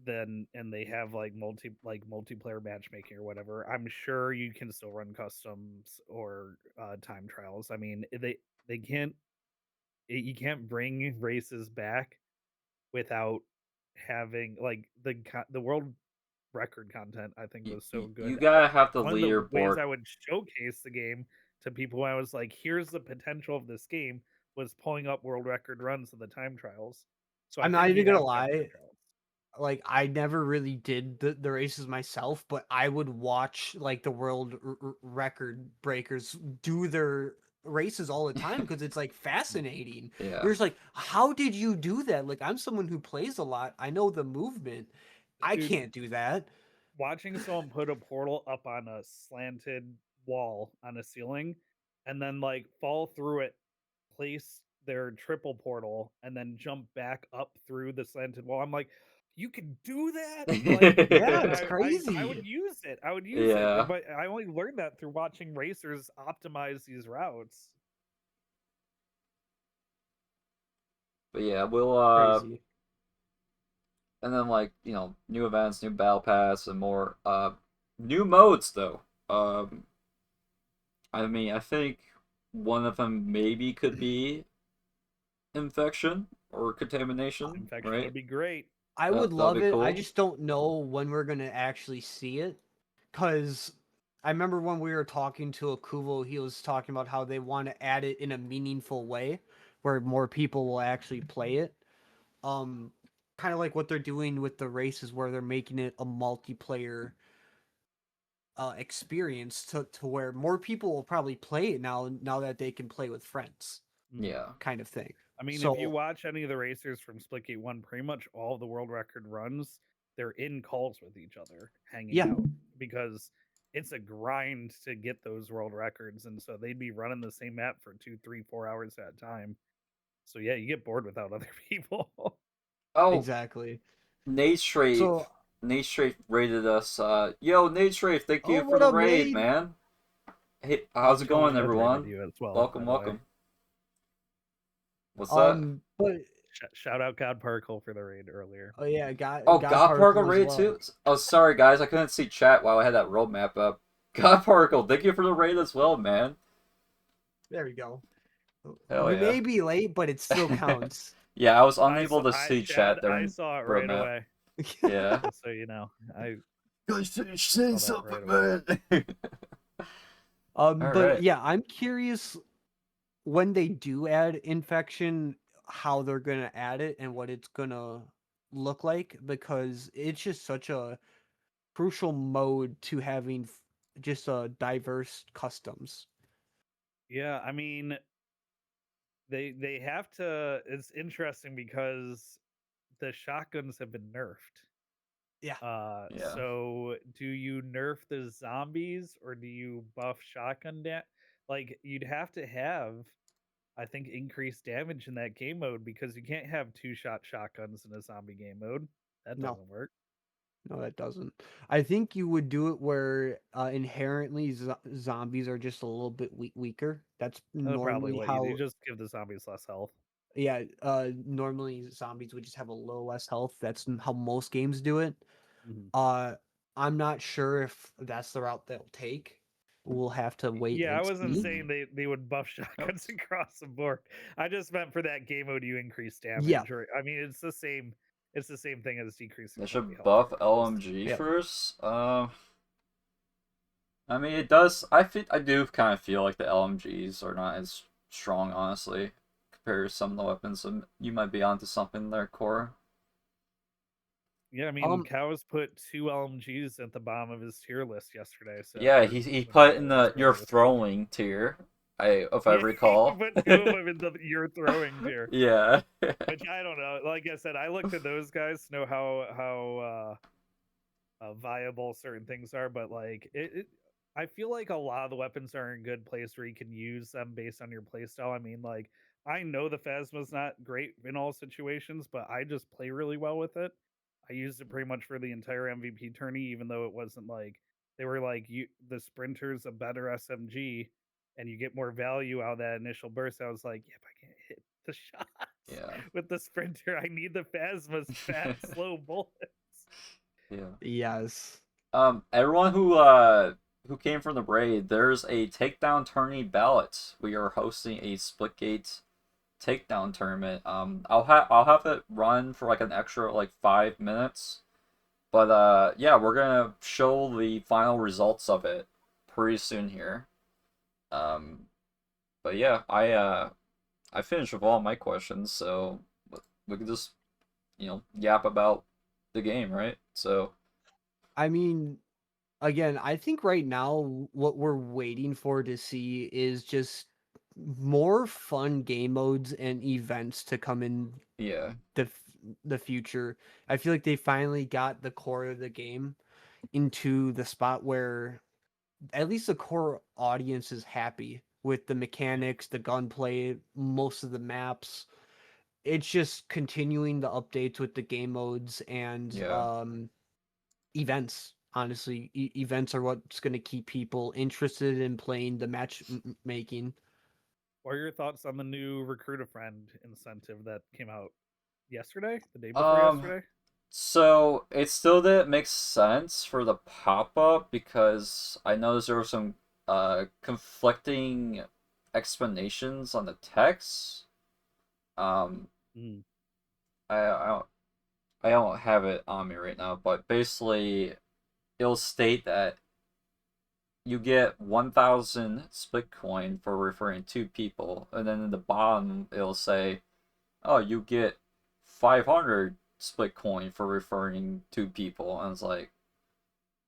then and they have like multiplayer matchmaking or whatever, I'm sure you can still run customs or time trials. I mean, they can't you can't bring races back without having like the world record content. I think was so good. You gotta have the One of the ways leaderboard. I would showcase the game to people when I was like, here's the potential of this game, was pulling up world record runs of the time trials. So I I'm think not even you gonna have to have time lie. trials. Like, I never really did the races myself, but I would watch like the world record breakers do their races all the time because it's like fascinating. Yeah. You're just like, how did you do that? Like, I'm someone who plays a lot. I know the movement. I Dude, can't do that. watching someone put a portal up on a slanted wall on a ceiling and then like fall through it, place their triple portal, and then jump back up through the slanted wall. I'm like, you can do that? Like, Yeah, it's I crazy. would use it. I would use Yeah. it. But I only learned that through watching racers optimize these routes. But yeah, we'll Crazy. and then like, you know, new events, new battle pass and more new modes though. I mean, I think one of them maybe could be infection or contamination, Infection right? would be great. I That- would that'd love be it. cool. I just don't know when we're gonna actually see it. Cause I remember when we were talking to Akuvo, he was talking about how they want to add it in a meaningful way where more people will actually play it. Kind of like what they're doing with the races where they're making it a multiplayer experience to where more people will probably play it now that they can play with friends, Yeah. kind of thing. I mean, So if you watch any of the racers from Splitgate 1, pretty much all the world record runs, they're in calls with each other, hanging Yeah. out, because it's a grind to get those world records. And so they'd be running the same map for 2, 3, 4 hours at a time. So yeah, you get bored without other people. Oh, exactly. Nate Strafe. So Nate Strafe rated us. Yo, Nate Strafe, thank you Oh, for what the up, raid, Nate? man. Hey, how's it going, I've rated everyone? you as well, Welcome, by the way. welcome. What's that? but Shout out Godparticle for the raid earlier. oh yeah, God Godparticle as raid well. too? Oh, sorry guys, I couldn't see chat while I had that roadmap up. Godparticle, thank you for the raid as well, man. There we go. Hell We yeah. may be late, but it still counts. Yeah, I was unable to see Chad, chat during I saw it right roadmap. away. Yeah. Just so you know, I Guys, saw say that something, right away. man. But right. yeah, I'm curious when they do add infection, how they're gonna add it and what it's gonna look like, because it's just such a crucial mode to having just a diverse customs. Yeah, I mean, they have to. It's interesting because the shotguns have been nerfed. Yeah. Yeah. So do you nerf the zombies or do you buff shotgun like you'd have to have, I think, increased damage in that game mode, because you can't have 2-shot shotguns in a zombie game mode. That No. doesn't work. No, that doesn't. I think you would do it where inherently zombies are just a little bit weaker. That's That's probably normally what how. you just give the zombies less health. Yeah, normally zombies would just have a little less health. That's how most games do it. I'm not sure if that's the route they'll take. We'll have to wait Yeah, I and wasn't see. saying they would buff shotguns across the board. I just meant for that game mode you increase damage. Yeah. Or, I mean, it's the same. It's the same thing as decreasing. They zombie should health buff almost. LMG Yep. first. I mean, it does. I do kind of feel like the LMGs are not as strong, honestly, compared to some of the weapons. So you might be onto something there, Core. Yeah, I mean, Kowz put 2 LMGs at the bottom of his tier list yesterday. So Yeah, he put in the your throwing tier. If I recall. He put 2 of them in the your throwing tier. Yeah. Which I don't know. Like I said, I looked at those guys to know how viable certain things are, but like I feel like a lot of the weapons are in a good place where you can use them based on your playstyle. I mean, like I know the Phasma's not great in all situations, but I just play really well with it. I used it pretty much for the entire MVP tourney, even though it wasn't like they were like the Sprinter's a better SMG and you get more value out of that initial burst. I was like, if I can't hit the shots Yeah. with the Sprinter, I need the Phasma's fat, slow bullets. Yeah. Yes. Everyone who came from the raid, there's a Takedown Tourney ballot. We are hosting a Splitgate Takedown Tournament. I'll have it run for like an extra like 5 minutes. But yeah, we're gonna show the final results of it pretty soon here. But yeah, I finished with all my questions, so we can just yap about the game, right? So I mean, again, I think right now what we're waiting for to see is just more fun game modes and events to come in yeah, the future. I feel like they finally got the core of the game into the spot where at least the core audience is happy with the mechanics, the gunplay, most of the maps. It's just continuing the updates with the game modes and yeah. events. Honestly, events are what's going to keep people interested in playing the making. What are your thoughts on the new Recruit a Friend incentive that came out yesterday, the day before yesterday? So it still didn't make sense for the pop-up because I noticed there were some conflicting explanations on the text. Mm. I don't have it on me right now, but basically it'll state that you get 1,000 split coin for referring 2 people, and then in the bottom it'll say, oh, you get 500 split coin for referring 2 people. And it's like,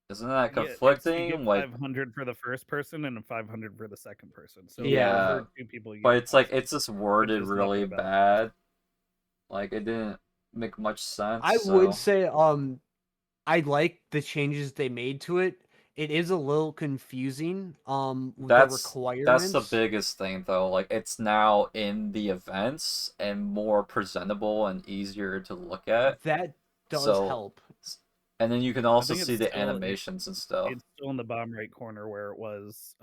isn't that conflicting? You get like 500 for the first person and 500 for the second person. So yeah, for 2 people, you but get it's like 1,000, it's just worded is really nothing about bad. Like it didn't make much sense. I so. would say I like the changes they made to it. It is a little confusing with the requirements. That's the biggest thing though. Like it's now in the events and more presentable and easier to look at. That does So- help. And then you can also think it's see the still- animations and stuff. It's still in the bottom right corner where it was.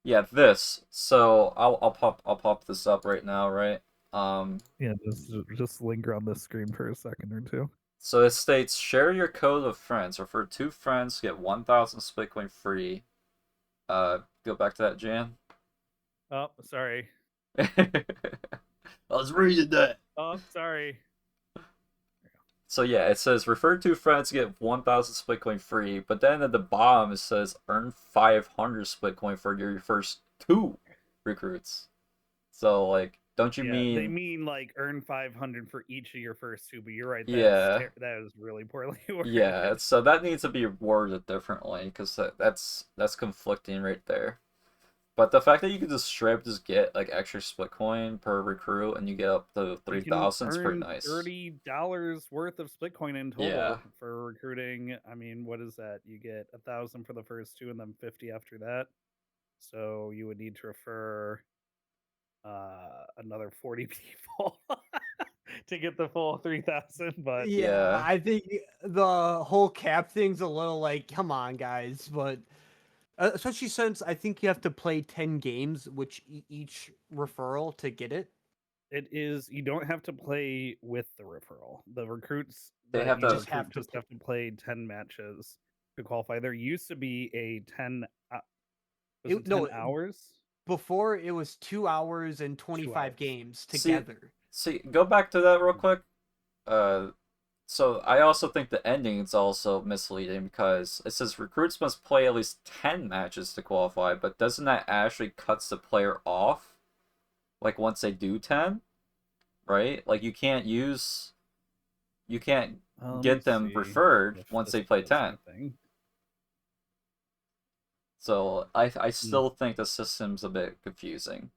Yeah, this. So I'll pop this up right now, right? Yeah, just linger on this screen for a second or two. So it states, share your code with friends. Refer 2 friends, get 1,000 split coin free. Go back to that, Jan. Oh, sorry. I was reading that. Oh, sorry. So yeah, it says refer 2 friends, get 1,000 split coin free. But then at the bottom it says earn 500 split coin for your first 2 recruits. So like, don't you mean they mean like earn 500 for each of your first 2? But you're right. That is really poorly worded. Yeah, so that needs to be worded differently because that's conflicting right there. But the fact that you can just straight just get like extra split coin per recruit and you get up to 3,000 is pretty nice. $30 worth of split coin in total Yeah. for recruiting. I mean, what is that? You get 1,000 for the first 2 and then 50 after that. So you would need to refer another 40 people to get the full 3,000. But Yeah. I think the whole cap thing's a little like, come on, guys. But especially since I think you have to play 10 games, which each referral to get it. it is, you don't have to play with the referral. The recruits They that have you to- recruit just have to play 10 matches to qualify. There used to be a 10 hours. Before it was 2 hours and 25 hours. games See- together. See, go back to that real quick. So I also think the ending is also misleading because it says recruits must play at least 10 matches to qualify, but doesn't that actually cuts the player off? Like once they do 10, right? Like you can't get them preferred once they play 10. So I still think the system's a bit confusing.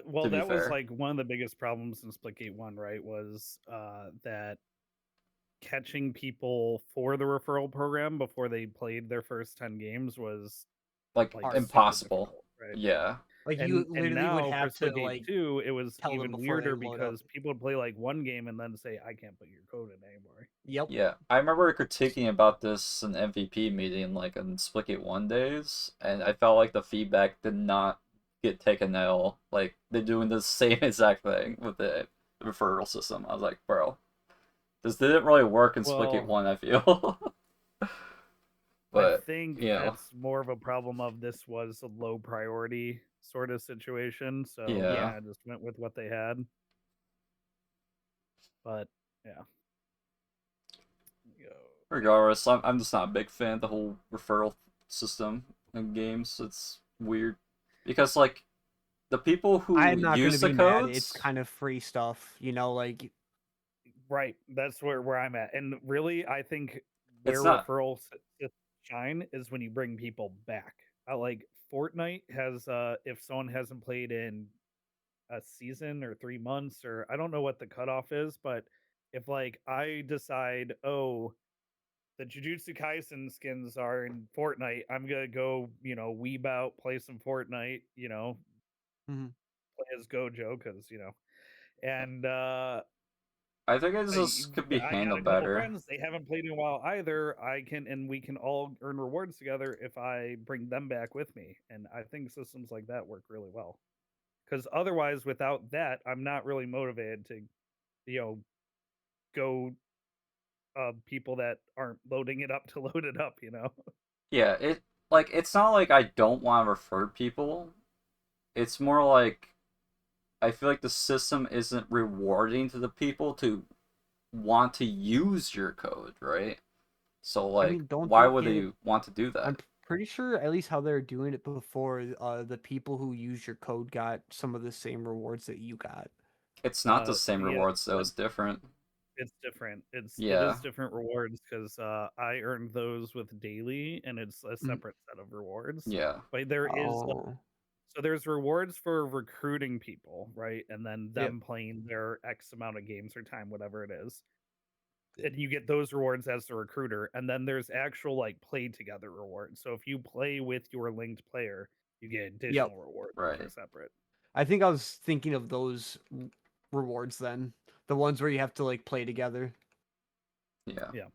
Well, to be that was fair. like one of the biggest problems in Splitgate 1, right? Was that catching people for the referral program before they played their first 10 games was Like super impossible. difficult, right? Yeah. Like And you literally would now for have to Splitgate like 2, it was tell them even before they weirder load up. because people would play like one game and then say, "I can't put your code in anymore." Yep. Yeah, I remember critiquing about this in MVP meeting, like in Splitgate 1 days, and I felt like the feedback did not get taken at all. Like, they're doing the same exact thing with the referral system. I was like, bro, this didn't really work in Splitgate Well, 1, I feel. I But, think you know, that's more of a problem of this was a low priority sort of situation. So Yeah. I just went with what they had. But yeah. Go. regardless, I'm just not a big fan of the whole referral system in games. It's weird. Because, like, the people who I'm not use gonna the be mad. codes... It's kind of free stuff, you know, like Right. That's where I'm at. And really, I think It's where not... referrals shine is when you bring people back. Like Fortnite has, if someone hasn't played in a season or 3 months, or I don't know what the cutoff is, but if like I decide, oh, the Jujutsu Kaisen skins are in Fortnite, I'm gonna go, weeb out, play some Fortnite, Mhm. play as Gojo, because and I think it I just could be I got a handled couple better. friends, they haven't played in a while either. We can all earn rewards together if I bring them back with me. And I think systems like that work really well. Because otherwise, without that, I'm not really motivated to, you know, go people that aren't loading it up to load it up. Yeah, it's not like I don't want to refer people. It's more like I feel like the system isn't rewarding to the people to want to use your code, right? So I like, mean, don't why they would get? they want to do I'm that? pretty sure at least how they're doing it before. The people who use your code got some of the same rewards that you got. It's not the same Yeah, rewards, though. It's different. it's different. It Yeah, is different rewards because I earned those with daily, and it's a Mhm. separate set of rewards. yeah, But there is Oh, so there's rewards for recruiting people, right? And then Yep. them playing their X amount of games or time, whatever it is. And you get those rewards as the recruiter. And then there's actual like play together rewards. So if you play with your linked player, you get yep. additional rewards that are right. separate. I think I was thinking of those rewards then, the ones where you have to like play together. Yeah. Yeah.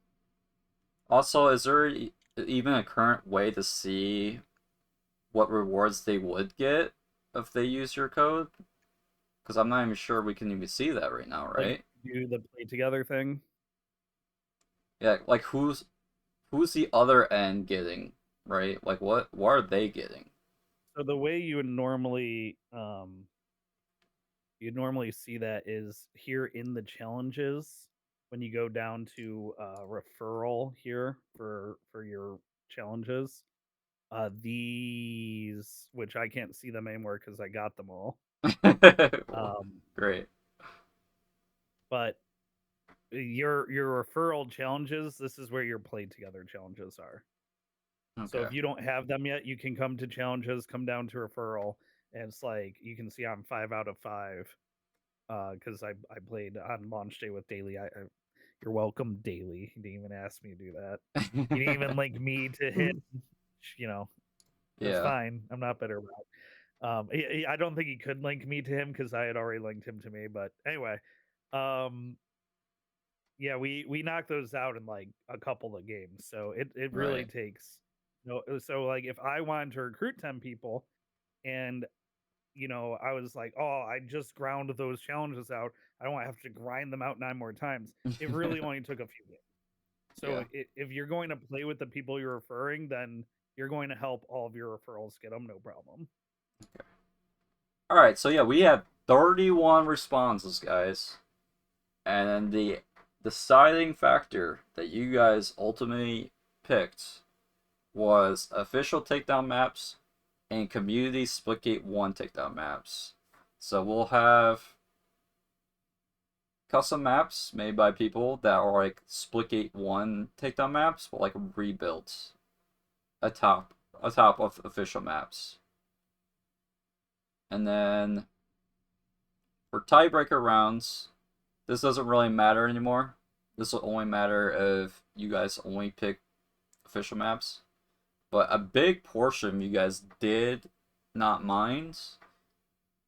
Also, is there even a current way to see what rewards they would get if they use your code? Because I'm not even sure we can even see that right now, Like right? do the play together thing. Yeah, like who's the other end getting, right? Like what are they getting? So the way you would normally see that is here in the challenges when you go down to referral here for your challenges. These, which I can't see them anymore because I got them all. Great. But your referral challenges, this is where your play together challenges are. So Okay. if you don't have them yet, you can come to challenges, come down to referral, and it's like you can see I'm 5 out of 5 because I played on launch day with daily. You're welcome, daily. You didn't even ask me to do that. You didn't even link me to hit. That's Yeah. fine. I'm not bitter about it. I don't think he could link me to him because I had already linked him to me. But anyway, yeah, we knocked those out in like a couple of games. So it really Right. takes so like if I wanted to recruit 10 people and I was like, oh, I just ground those challenges out. I don't have to grind them out 9 more times. It really only took a few games. So Yeah. if you're going to play with the people you're referring, then you're going to help all of your referrals get them, no problem. All right. So yeah, we have 31 responses, guys, and then the deciding factor that you guys ultimately picked was official takedown maps and community Splitgate 1 takedown maps. So we'll have custom maps made by people that are like Splitgate 1 takedown maps, but like rebuilt atop of official maps. And then for tiebreaker rounds, this doesn't really matter anymore. This will only matter if you guys only pick official maps. But a big portion you guys did not mind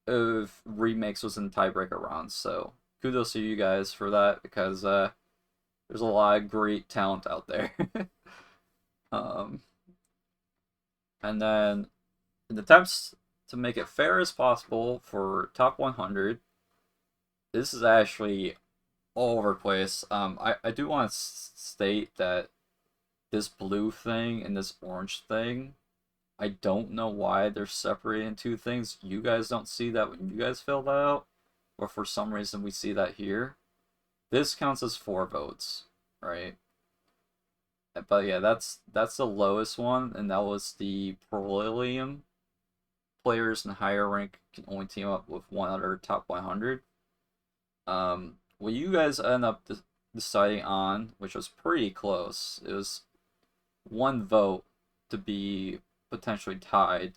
of remakes was in tiebreaker rounds, so kudos to you guys for that, because there's a lot of great talent out there. And then in attempts to make it fair as possible for top 100, this is actually all over the place. I do want to state that this blue thing and this orange thing, I don't know why they're separated in two things. You guys don't see that when you guys fill that out, but for some reason we see that here. This counts as 4 votes, right? But yeah, that's the lowest one, and that was the Beryllium. Players in higher rank can only team up with one other top 100. What you guys end up deciding on, which was pretty close, it was 1 vote to be potentially tied.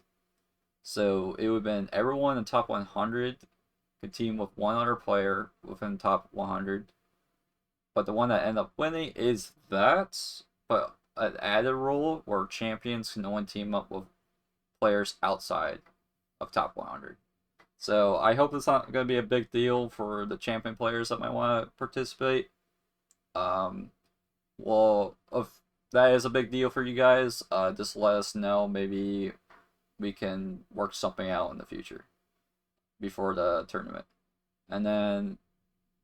So it would have been everyone in the top 100 could team with one other player within the top 100. But the one that ended up winning is that, but an added rule where champions can only team up with players outside of top 100. So I hope it's not going to be a big deal for the champion players that might want to participate. Well, if that is a big deal for you guys, just let us know. Maybe we can work something out in the future before the tournament. And then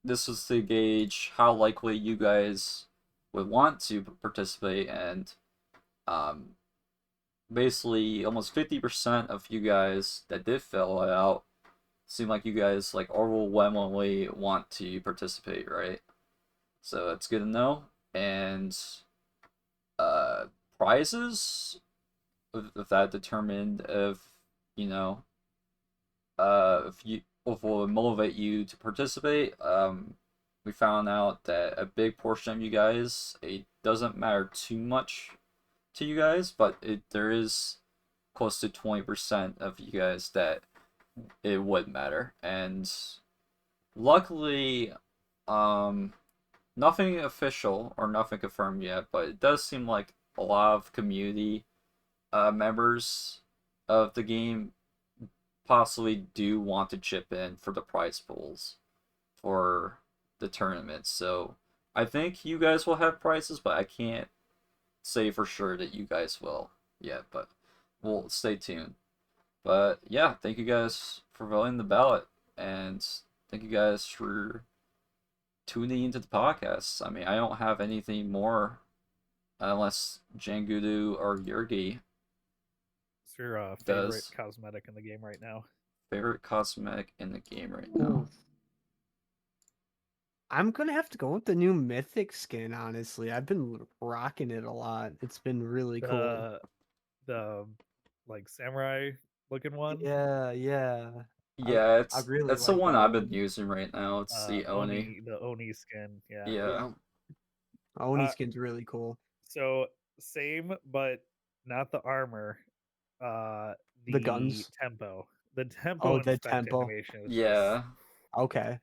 this was to gauge how likely you guys would want to participate, and basically almost 50% of you guys that did fill it out seem like you guys like overwhelmingly want to participate, right? So it's good to know. And prizes, if that determined if if will motivate you to participate. We found out that a big portion of you guys, it doesn't matter too much to you guys, but there is close to 20% of you guys that it would matter. And luckily, nothing official or nothing confirmed yet, but it does seem like a lot of community members of the game possibly do want to chip in for the prize pools for the tournament. So I think you guys will have prizes, but I can't say for sure that you guys will yet, but we'll stay tuned. But yeah, thank you guys for voting the ballot, and thank you guys for tuning into the podcast. I mean, I don't have anything more unless Jangutu or Yurgi. What's your favorite cosmetic in the game right now? Favorite cosmetic in the game right now? I'm gonna have to go with the new Mythic skin, honestly. I've been rocking it a lot. It's been really cool. The like samurai looking one? Yeah. Yeah, I really that's the like one that I've one. been using right now. It's the Oni. The Oni skin, yeah. Yeah. Oni skin's really cool. So same, but not the armor. The guns. Tempo. The tempo and the spect tempo. animation is Yeah. Okay.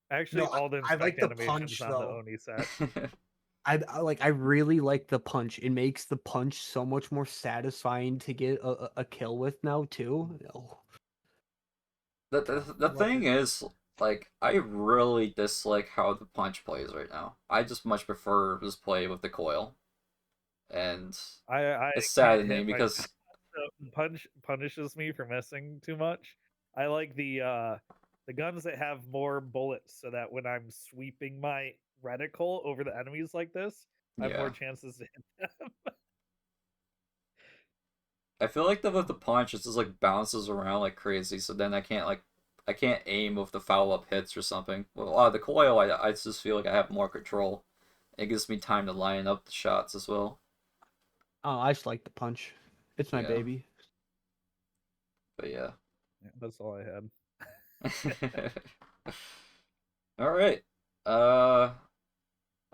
Actually, No, all the I like inspect the animations punch, on the though. Oni set. I really like the punch. It makes the punch so much more satisfying to get a kill with now too. Oh. The thing is, like, I really dislike how the punch plays right now. I just much prefer just play with the coil. And it's saddening because the punch punishes me for missing too much. I like the guns that have more bullets, so that when I'm sweeping my reticle over the enemies like this, I have more chances to hit them. I feel like with the punch, it just like bounces around like crazy, so then I can't aim with the follow-up hits or something. With a lot of the coil, I just feel like I have more control. It gives me time to line up the shots as well. Oh, I just like the punch. It's my baby. But yeah. That's all I had. All right. I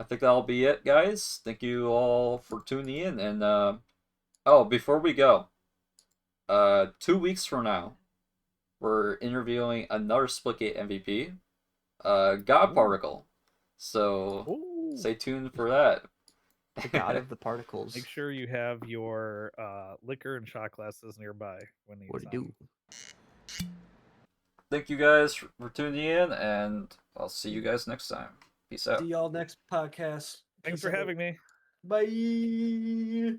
think that'll be it, guys. Thank you all for tuning in. And before we go, 2 weeks from now, we're interviewing another Splitgate MVP, Godparticle. So stay tuned for that. The god of the particles. Make sure you have your liquor and shot glasses nearby when you What do you do? thank you guys for tuning in, and I'll see you guys next time. Peace out. See y'all next podcast. Thanks for having me. Bye.